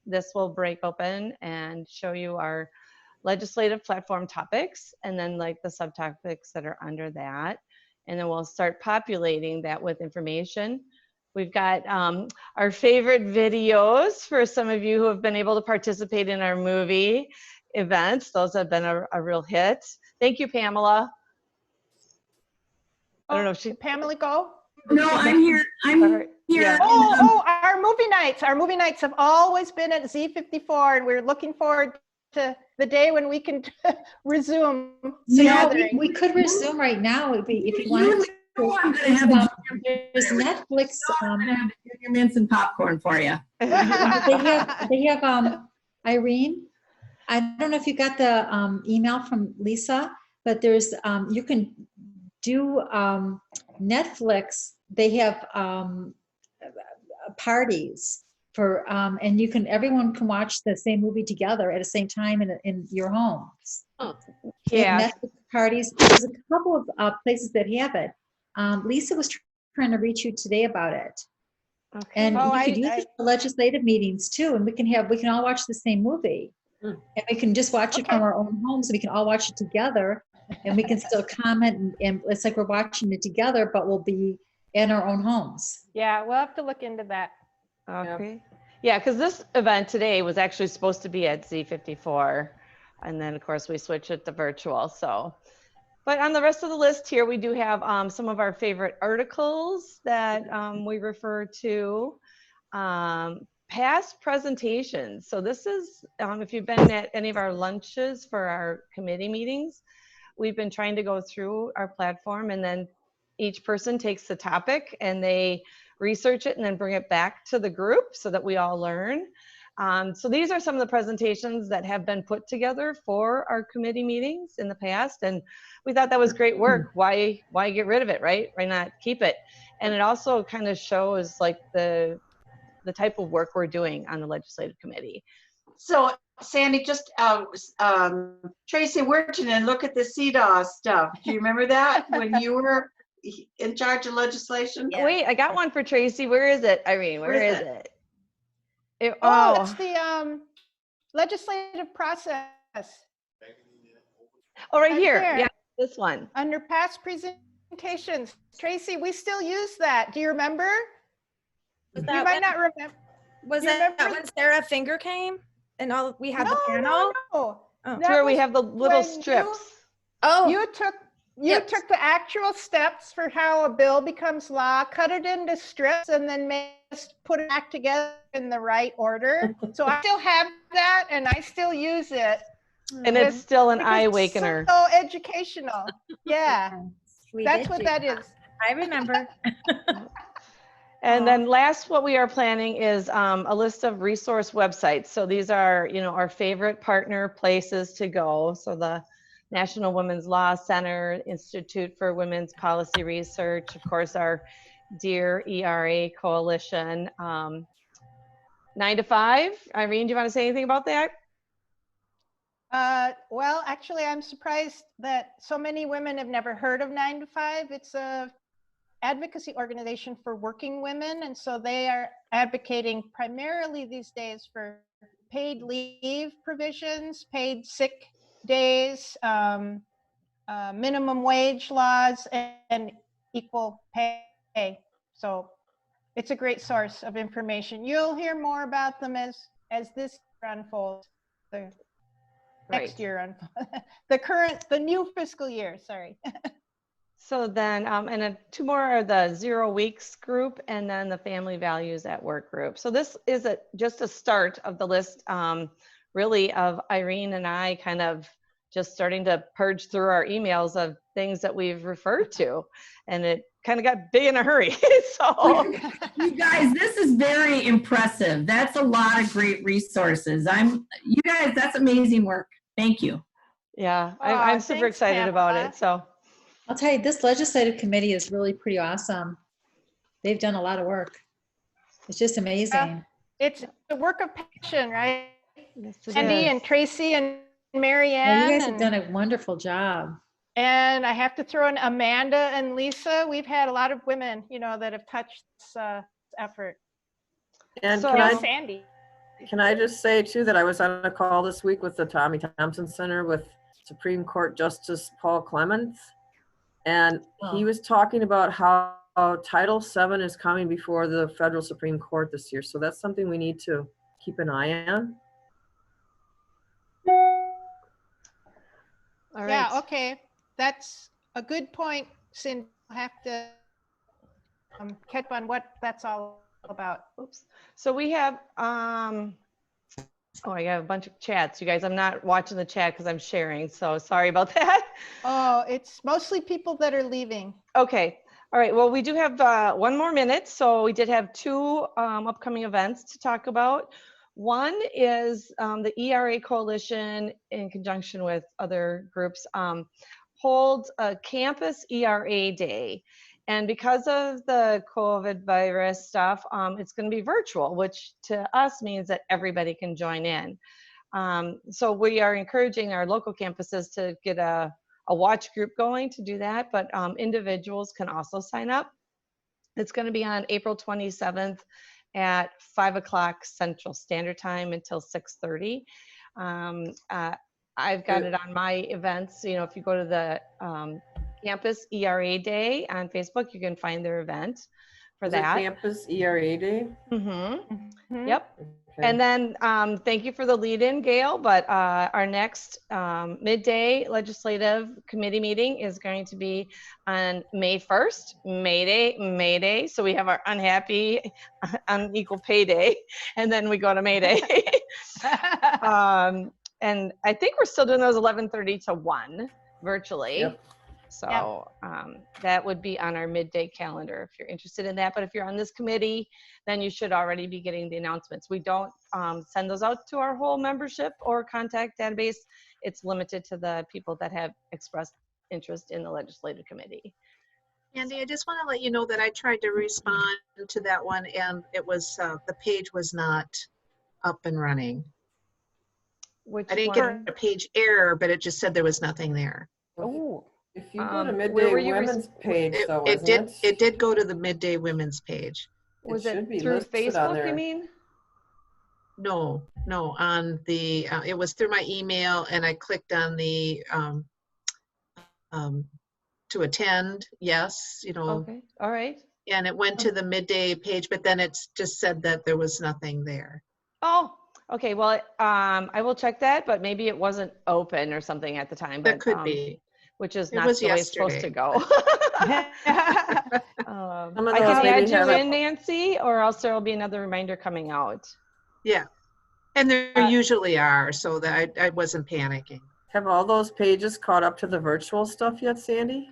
this will break open and show you our legislative platform topics, and then like the subtopics that are under that. And then we'll start populating that with information. We've got our favorite videos for some of you who have been able to participate in our movie events. Those have been a real hit. Thank you, Pamela. I don't know if she. Did Pamela go? No, I'm here. I'm here. Yeah. Our movie nights. Our movie nights have always been at Z54, and we're looking forward to the day when we can resume. Yeah, we could resume right now if you wanted to. I'm gonna have There's Netflix. Junior mints and popcorn for you. They have Irene. I don't know if you got the email from Lisa, but there's you can do Netflix. They have parties for and you can everyone can watch the same movie together at the same time in your homes. Oh, yeah. Netflix parties. There's a couple of places that have it. Lisa was trying to reach you today about it. Okay. And you could use it for legislative meetings too, and we can all watch the same movie. And we can just watch it from our own homes, and we can all watch it together, and we can still comment, and it's like we're watching it together, but we'll be in our own homes. Yeah, we'll have to look into that. Okay. Yeah, because this event today was actually supposed to be at Z54, and then of course we switched it to virtual. So, but on the rest of the list here, we do have some of our favorite articles that we refer to. Past presentations. So this is, if you've been at any of our lunches for our committee meetings, we've been trying to go through our platform, and then each person takes the topic and they research it and then bring it back to the group so that we all learn. So these are some of the presentations that have been put together for our committee meetings in the past, and we thought that was great work. Why get rid of it, right? Why not keep it? And it also kind of shows like the type of work we're doing on the legislative committee. So Sandy, just Tracy Wertinen, look at the CDAW stuff. Do you remember that when you were in charge of legislation? Yeah. Wait, I got one for Tracy. Where is it, Irene? Where is it? It's the legislative process. Oh, right here. Yeah, this one. Under past presentations. Tracy, we still use that. Do you remember? You might not remember. Was that when Sarah Finger came and all we had the panel? No. That's where we have the little strips. You took the actual steps for how a bill becomes law, cut it into strips, and then put it back together in the right order. So I still have that, and I still use it. And it's still an eye awakener. So educational. Yeah. That's what that is. I remember. And then last, what we are planning is a list of resource websites. So these are, our favorite partner places to go. So the National Women's Law Center, Institute for Women's Policy Research, of course, our dear ERA Coalition. 9 to 5. Irene, do you want to say anything about that? Well, actually, I'm surprised that so many women have never heard of 9 to 5. It's a advocacy organization for working women, and so they are advocating primarily these days for paid leave provisions, paid sick days, minimum wage laws, and equal pay. So it's a great source of information. You'll hear more about them as this year unfolds. The next year unfolds. The new fiscal year. Sorry. So then, and two more are the 0 weeks group and then the family values at work group. So this is just a start of the list, really, of Irene and I kind of just starting to purge through our emails of things that we've referred to. And it kind of got big in a hurry. So you guys, this is very impressive. That's a lot of great resources. You guys, that's amazing work. Thank you. Yeah, I'm super excited about it. So I'll tell you, this legislative committee is really pretty awesome. They've done a lot of work. It's just amazing. It's a work of passion, right? Yes, Andy and Tracy and Mary Ann. Yeah, you guys have done a wonderful job. And I have to throw in Amanda and Lisa. We've had a lot of women, that have touched this effort. And so, Sandy. Can I just say too that I was on a call this week with the Tommy Thompson Center with Supreme Court Justice Paul Clements, and he was talking about how Title VII is coming before the federal Supreme Court this year. So that's something we need to keep an eye on. All right. Yeah, okay. That's a good point, Cindy. I'll have to catch on what that's all about. Oops. So we have, I got a bunch of chats. You guys, I'm not watching the chat because I'm sharing. So sorry about that. Oh, it's mostly people that are leaving. Okay. All right. Well, we do have 1 more minute. So we did have 2 upcoming events to talk about. One is the ERA Coalition, in conjunction with other groups, holds a campus ERA day. And because of the COVID virus stuff, it's going to be virtual, which to us means that everybody can join in. So we are encouraging our local campuses to get a watch group going to do that, but individuals can also sign up. It's going to be on April 27th at 5 o'clock Central Standard Time until 6:30. I've got it on my events. If you go to the Campus ERA Day on Facebook, you can find their event for that. Campus ERA Day? Mm-hmm. Yep. Okay. And then thank you for the lead-in, Gail, but our next midday legislative committee meeting is going to be on May 1st, May Day. So we have our Unequal Pay Day, and then we go to May Day. And I think we're still doing those 11:30 to 1 virtually. Yep. So that would be on our midday calendar if you're interested in that. But if you're on this committee, then you should already be getting the announcements. We don't send those out to our whole membership or contact database. It's limited to the people that have expressed interest in the legislative committee. Andy, I just want to let you know that I tried to respond to that one, and it was the page was not up and running. I didn't get a page error, but it just said there was nothing there. Oh. If you go to Midday Women's page, though, it did go to the Midday Women's page. Was it through Facebook, you mean? No, on the, it was through my email, and I clicked on the, to attend, yes, Okay, all right. And it went to the Midday page, but then it's just said that there was nothing there. Oh, okay, well, I will check that, but maybe it wasn't open or something at the time. That could be. Which is not the way it's supposed to go. I can add you in, Nancy, or else there will be another reminder coming out. Yeah, and there usually are, so that I wasn't panicking. Have all those pages caught up to the virtual stuff yet, Sandy?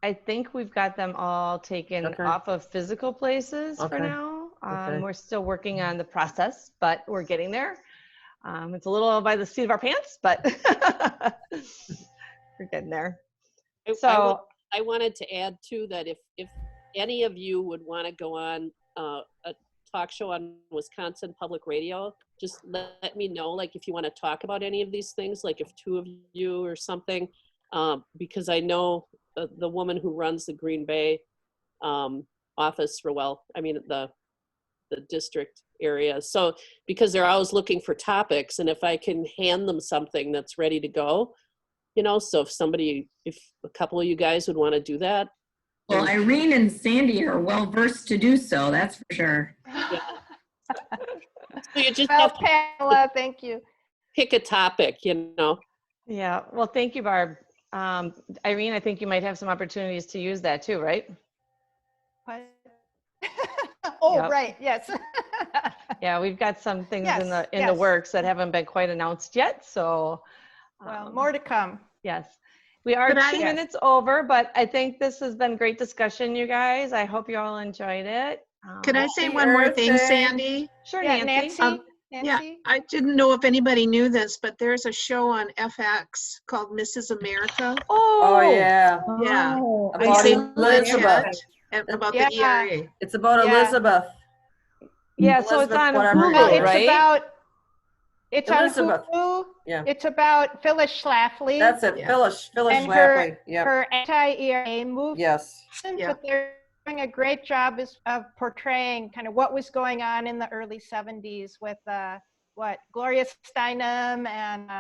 I think we've got them all taken Okay. off of physical places for Okay. now. Okay. We're still working on the process, but we're getting there. It's a little by the seat of our pants, but we're getting there. So I wanted to add too that if any of you would want to go on a talk show on Wisconsin Public Radio, just let me know. Like if you want to talk about any of these things, like if two of you or something, because I know the woman who runs the Green Bay office for the district area. So because they're always looking for topics, and if I can hand them something that's ready to go, so if a couple of you guys would want to do that. Well, Irene and Sandy are well versed to do so, that's for sure. Yeah. So you just Well, have to Pamela, thank you. pick a topic, yeah, well, thank you, Barb. Irene, I think you might have some opportunities to use that too, right? What? Oh, Yep. right, yes. Yeah, we've got some things in the Yes. works that haven't been quite announced yet. So, Well, more to come. yes, we are Could I- 2 minutes over, but I think this has been great discussion, you guys. I hope you all enjoyed it. Could I say Happy one more Earth thing, Day. Sandy? Sure, Yeah, Nancy. Nancy. Yeah, I didn't know if anybody knew this, but there's a show on FX called Mrs. America. Oh, yeah. Yeah. Oh, I About see. Elizabeth. And about Yeah. the ERA. It's about Yeah. Elizabeth. Yeah, so it's Elizabeth, on whatever her Hulu, Well, name it's right? it's Elizabeth. on Hulu. Yeah. It's about Phyllis Schlafly. That's it. Yeah. Phyllis and Schlafly. Yep. her anti-ERA movement. Yes. Yeah. But they're doing a great job of portraying kind of what was going on in the early 70s with Gloria Steinem and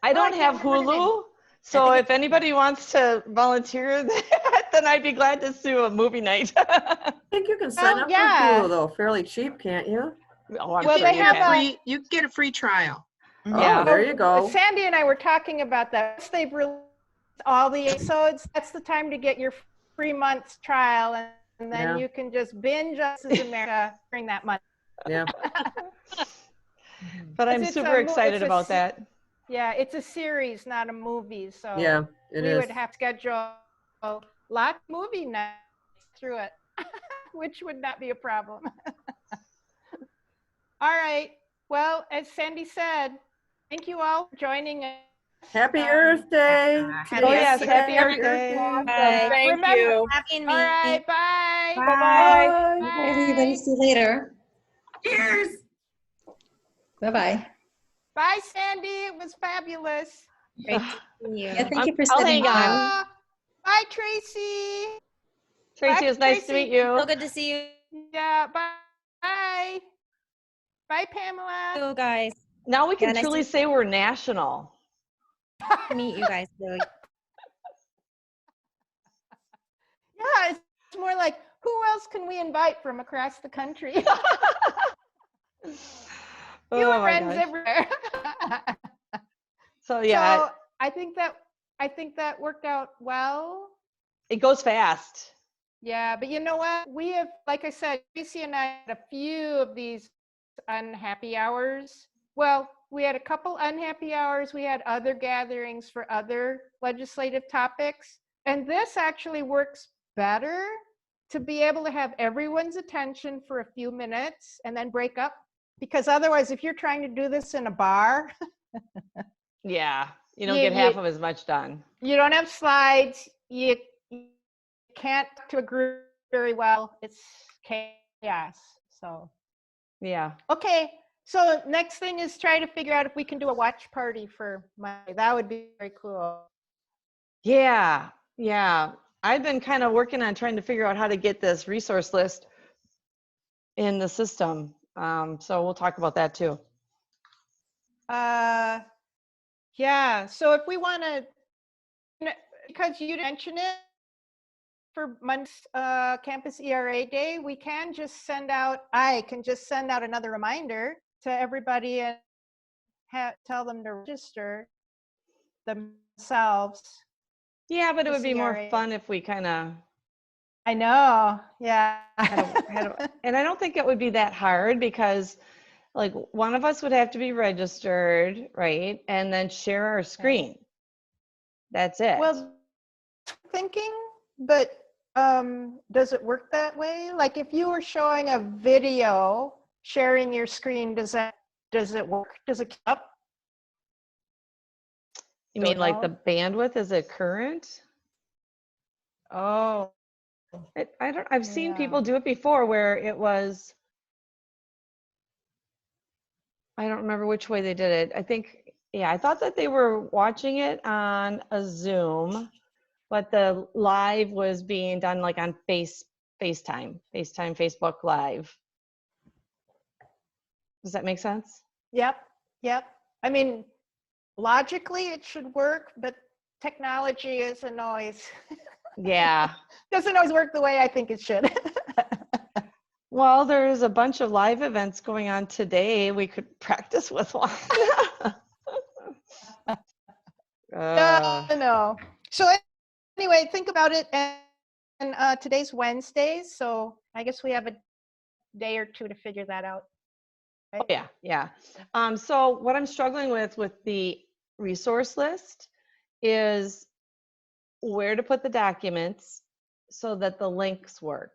I don't I have can't remember her name. Hulu, so if anybody wants to volunteer that, then I'd be glad to do a movie night. I think you can sign up yeah. for Hulu though, fairly cheap, can't you? Oh, I'm Well, sure they you have can. You can get a free trial. Yeah. Oh, there you go. Sandy and I were talking about that. Once they've released all the episodes, that's the time to get your 3 months trial, and then Yeah. you can just binge Mrs. America during that month. Yeah. But I'm It's super excited a about that. Yeah, it's a series, not a movie. So Yeah, it we is. would have to schedule a lot of movie nights through it, which would not be a problem. All right. Well, as Sandy said, thank you all for joining us. Happy Earth Day. Oh, yes, happy Earth Day. Bye. Thank Remember- you. Having All me. right. Bye. Bye. Bye, everybody. See you later. Cheers. Bye-bye. Bye, Sandy. It was fabulous. Great to see you. Yeah, thank you for I'll sitting hang on. down. Bye, Tracy. Tracy, it was nice to Tracy. meet you. So good to see you Yeah. Bye. Bye. Bye, Pamela. guys. Now we can Yeah, nice truly to- say we're national. Meet you guys too. Yeah, it's more like, who else can we invite from across the country? Oh You my friends gosh. everywhere. So yeah, So I think that worked out well. it goes fast. Yeah, but you know what? We have, like I said, Tracy and I had a few of these unhappy hours. Well, we had a couple unhappy hours. We had other gatherings for other legislative topics. And this actually works better to be able to have everyone's attention for a few minutes and then break up. Because otherwise, if you're trying to do this in a bar, Yeah, you don't You- get half you- of as much done. you don't have slides, you can't talk to a group very well. It's chaos. So, Yeah. okay. So next thing is try to figure out if we can do a watch party for Monday. That would be very cool. Yeah. Yeah. I've been kind of working on trying to figure out how to get this resource list in the system. So we'll talk about that too. Yeah. So if we want to, because you mentioned it for Monday's Campus ERA Day, we can just send out, I can just send out another reminder to everybody and tell them to register themselves. Yeah, but it The would be more CRA. fun if we kind of I know. Yeah. and I don't think it would be that hard because like one of us would have to be registered, right? And then share our screen. That's it. Well, thinking, but does it work that way? Like if you were showing a video, sharing your screen, does it work? Does it keep up? You mean like the bandwidth, is it current? Oh, I've seen people do it before where it was, I don't remember which way they did it. I think, yeah, I thought that they were watching it on a Zoom, but the live was being done like on FaceTime, Facebook Live. Does that make sense? Yep. I mean, logically it should work, but technology isn't always, Yeah. doesn't always work the way I think it should. Well, there's a bunch of live events going on today. We could practice with one. No. So anyway, think about it. And today's Wednesday, so I guess we have a day or two to figure that out. Right? Oh, yeah. So what I'm struggling with the resource list is where to put the documents so that the links work.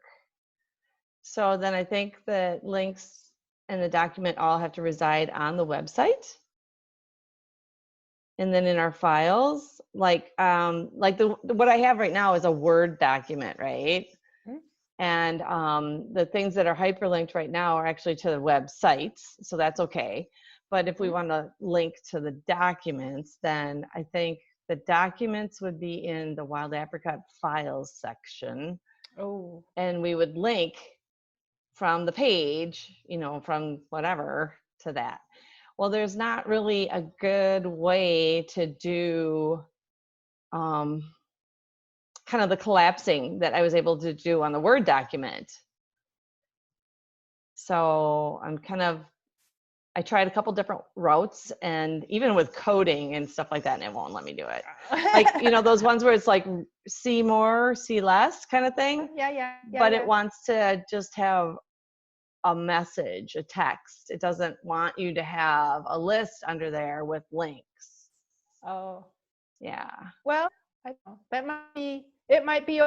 So then I think the links and the document all have to reside on the website. And then in our files, like what I have right now is a Word document, right? And the things that are hyperlinked right now are actually to the websites, so that's okay. But if we want to link to the documents, then I think the documents would be in the Wild Apricot Files section. Oh. And we would link from the page, from whatever to that. Well, there's not really a good way to do kind of the collapsing that I was able to do on the Word document. So I tried a couple different routes, and even with coding and stuff like that, and it won't let me do it. Like, those ones where it's like see more, see less kind of thing. Yeah. But it wants to just have a message, a text. It doesn't want you to have a list under there with links. Oh. Yeah. Well, I don't know. It might be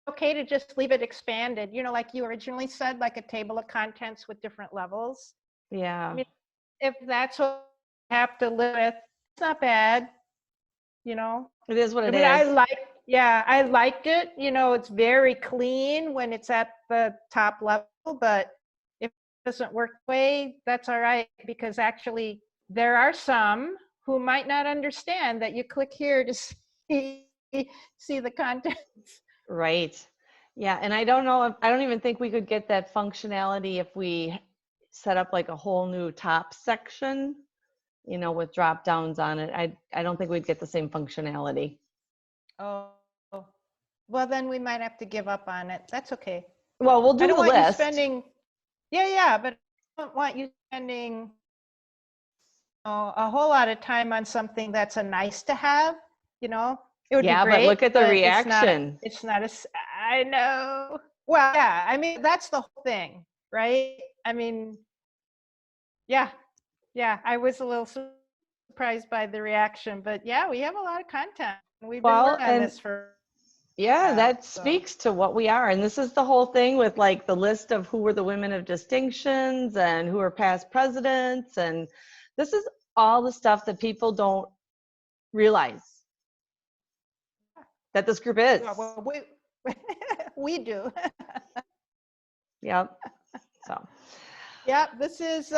okay to just leave it expanded, like you originally said, like a table of contents with different levels. Yeah. I mean, if that's what you have to live with, it's not bad, It is what it is. I liked it. It's very clean when it's at the top level, but if it doesn't work the way, that's all right, because actually there are some who might not understand that you click here to see the contents. Right. Yeah. And I don't even think we could get that functionality if we set up like a whole new top section, with drop downs on it. I don't think we'd get the same functionality. Oh, well, then we might have to give up on it. That's okay. Well, we'll do the list. You spending, but I don't want you spending a whole lot of time on something that's a nice to have, It would be great, but look at the reaction. It's not I know. Well, yeah, I mean, that's the whole thing, right? I mean, yeah, I was a little surprised by the reaction, but yeah, we have a lot of content. We've been working on this for. Yeah, that speaks to what we are. And this is the whole thing with like the list of who were the women of distinctions and who are past presidents. And this is all the stuff that people don't realize that this group is. Well, we do. Yep. So. Yeah, this is,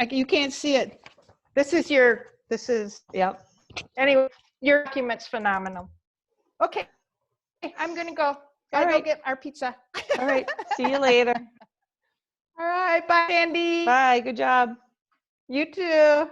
you can't see it. This is, yep. Anyway, your document's phenomenal. Okay, I'm gonna go. Gotta go get our pizza. All right, see you later. All right, bye, Andy. Bye, good job. You too.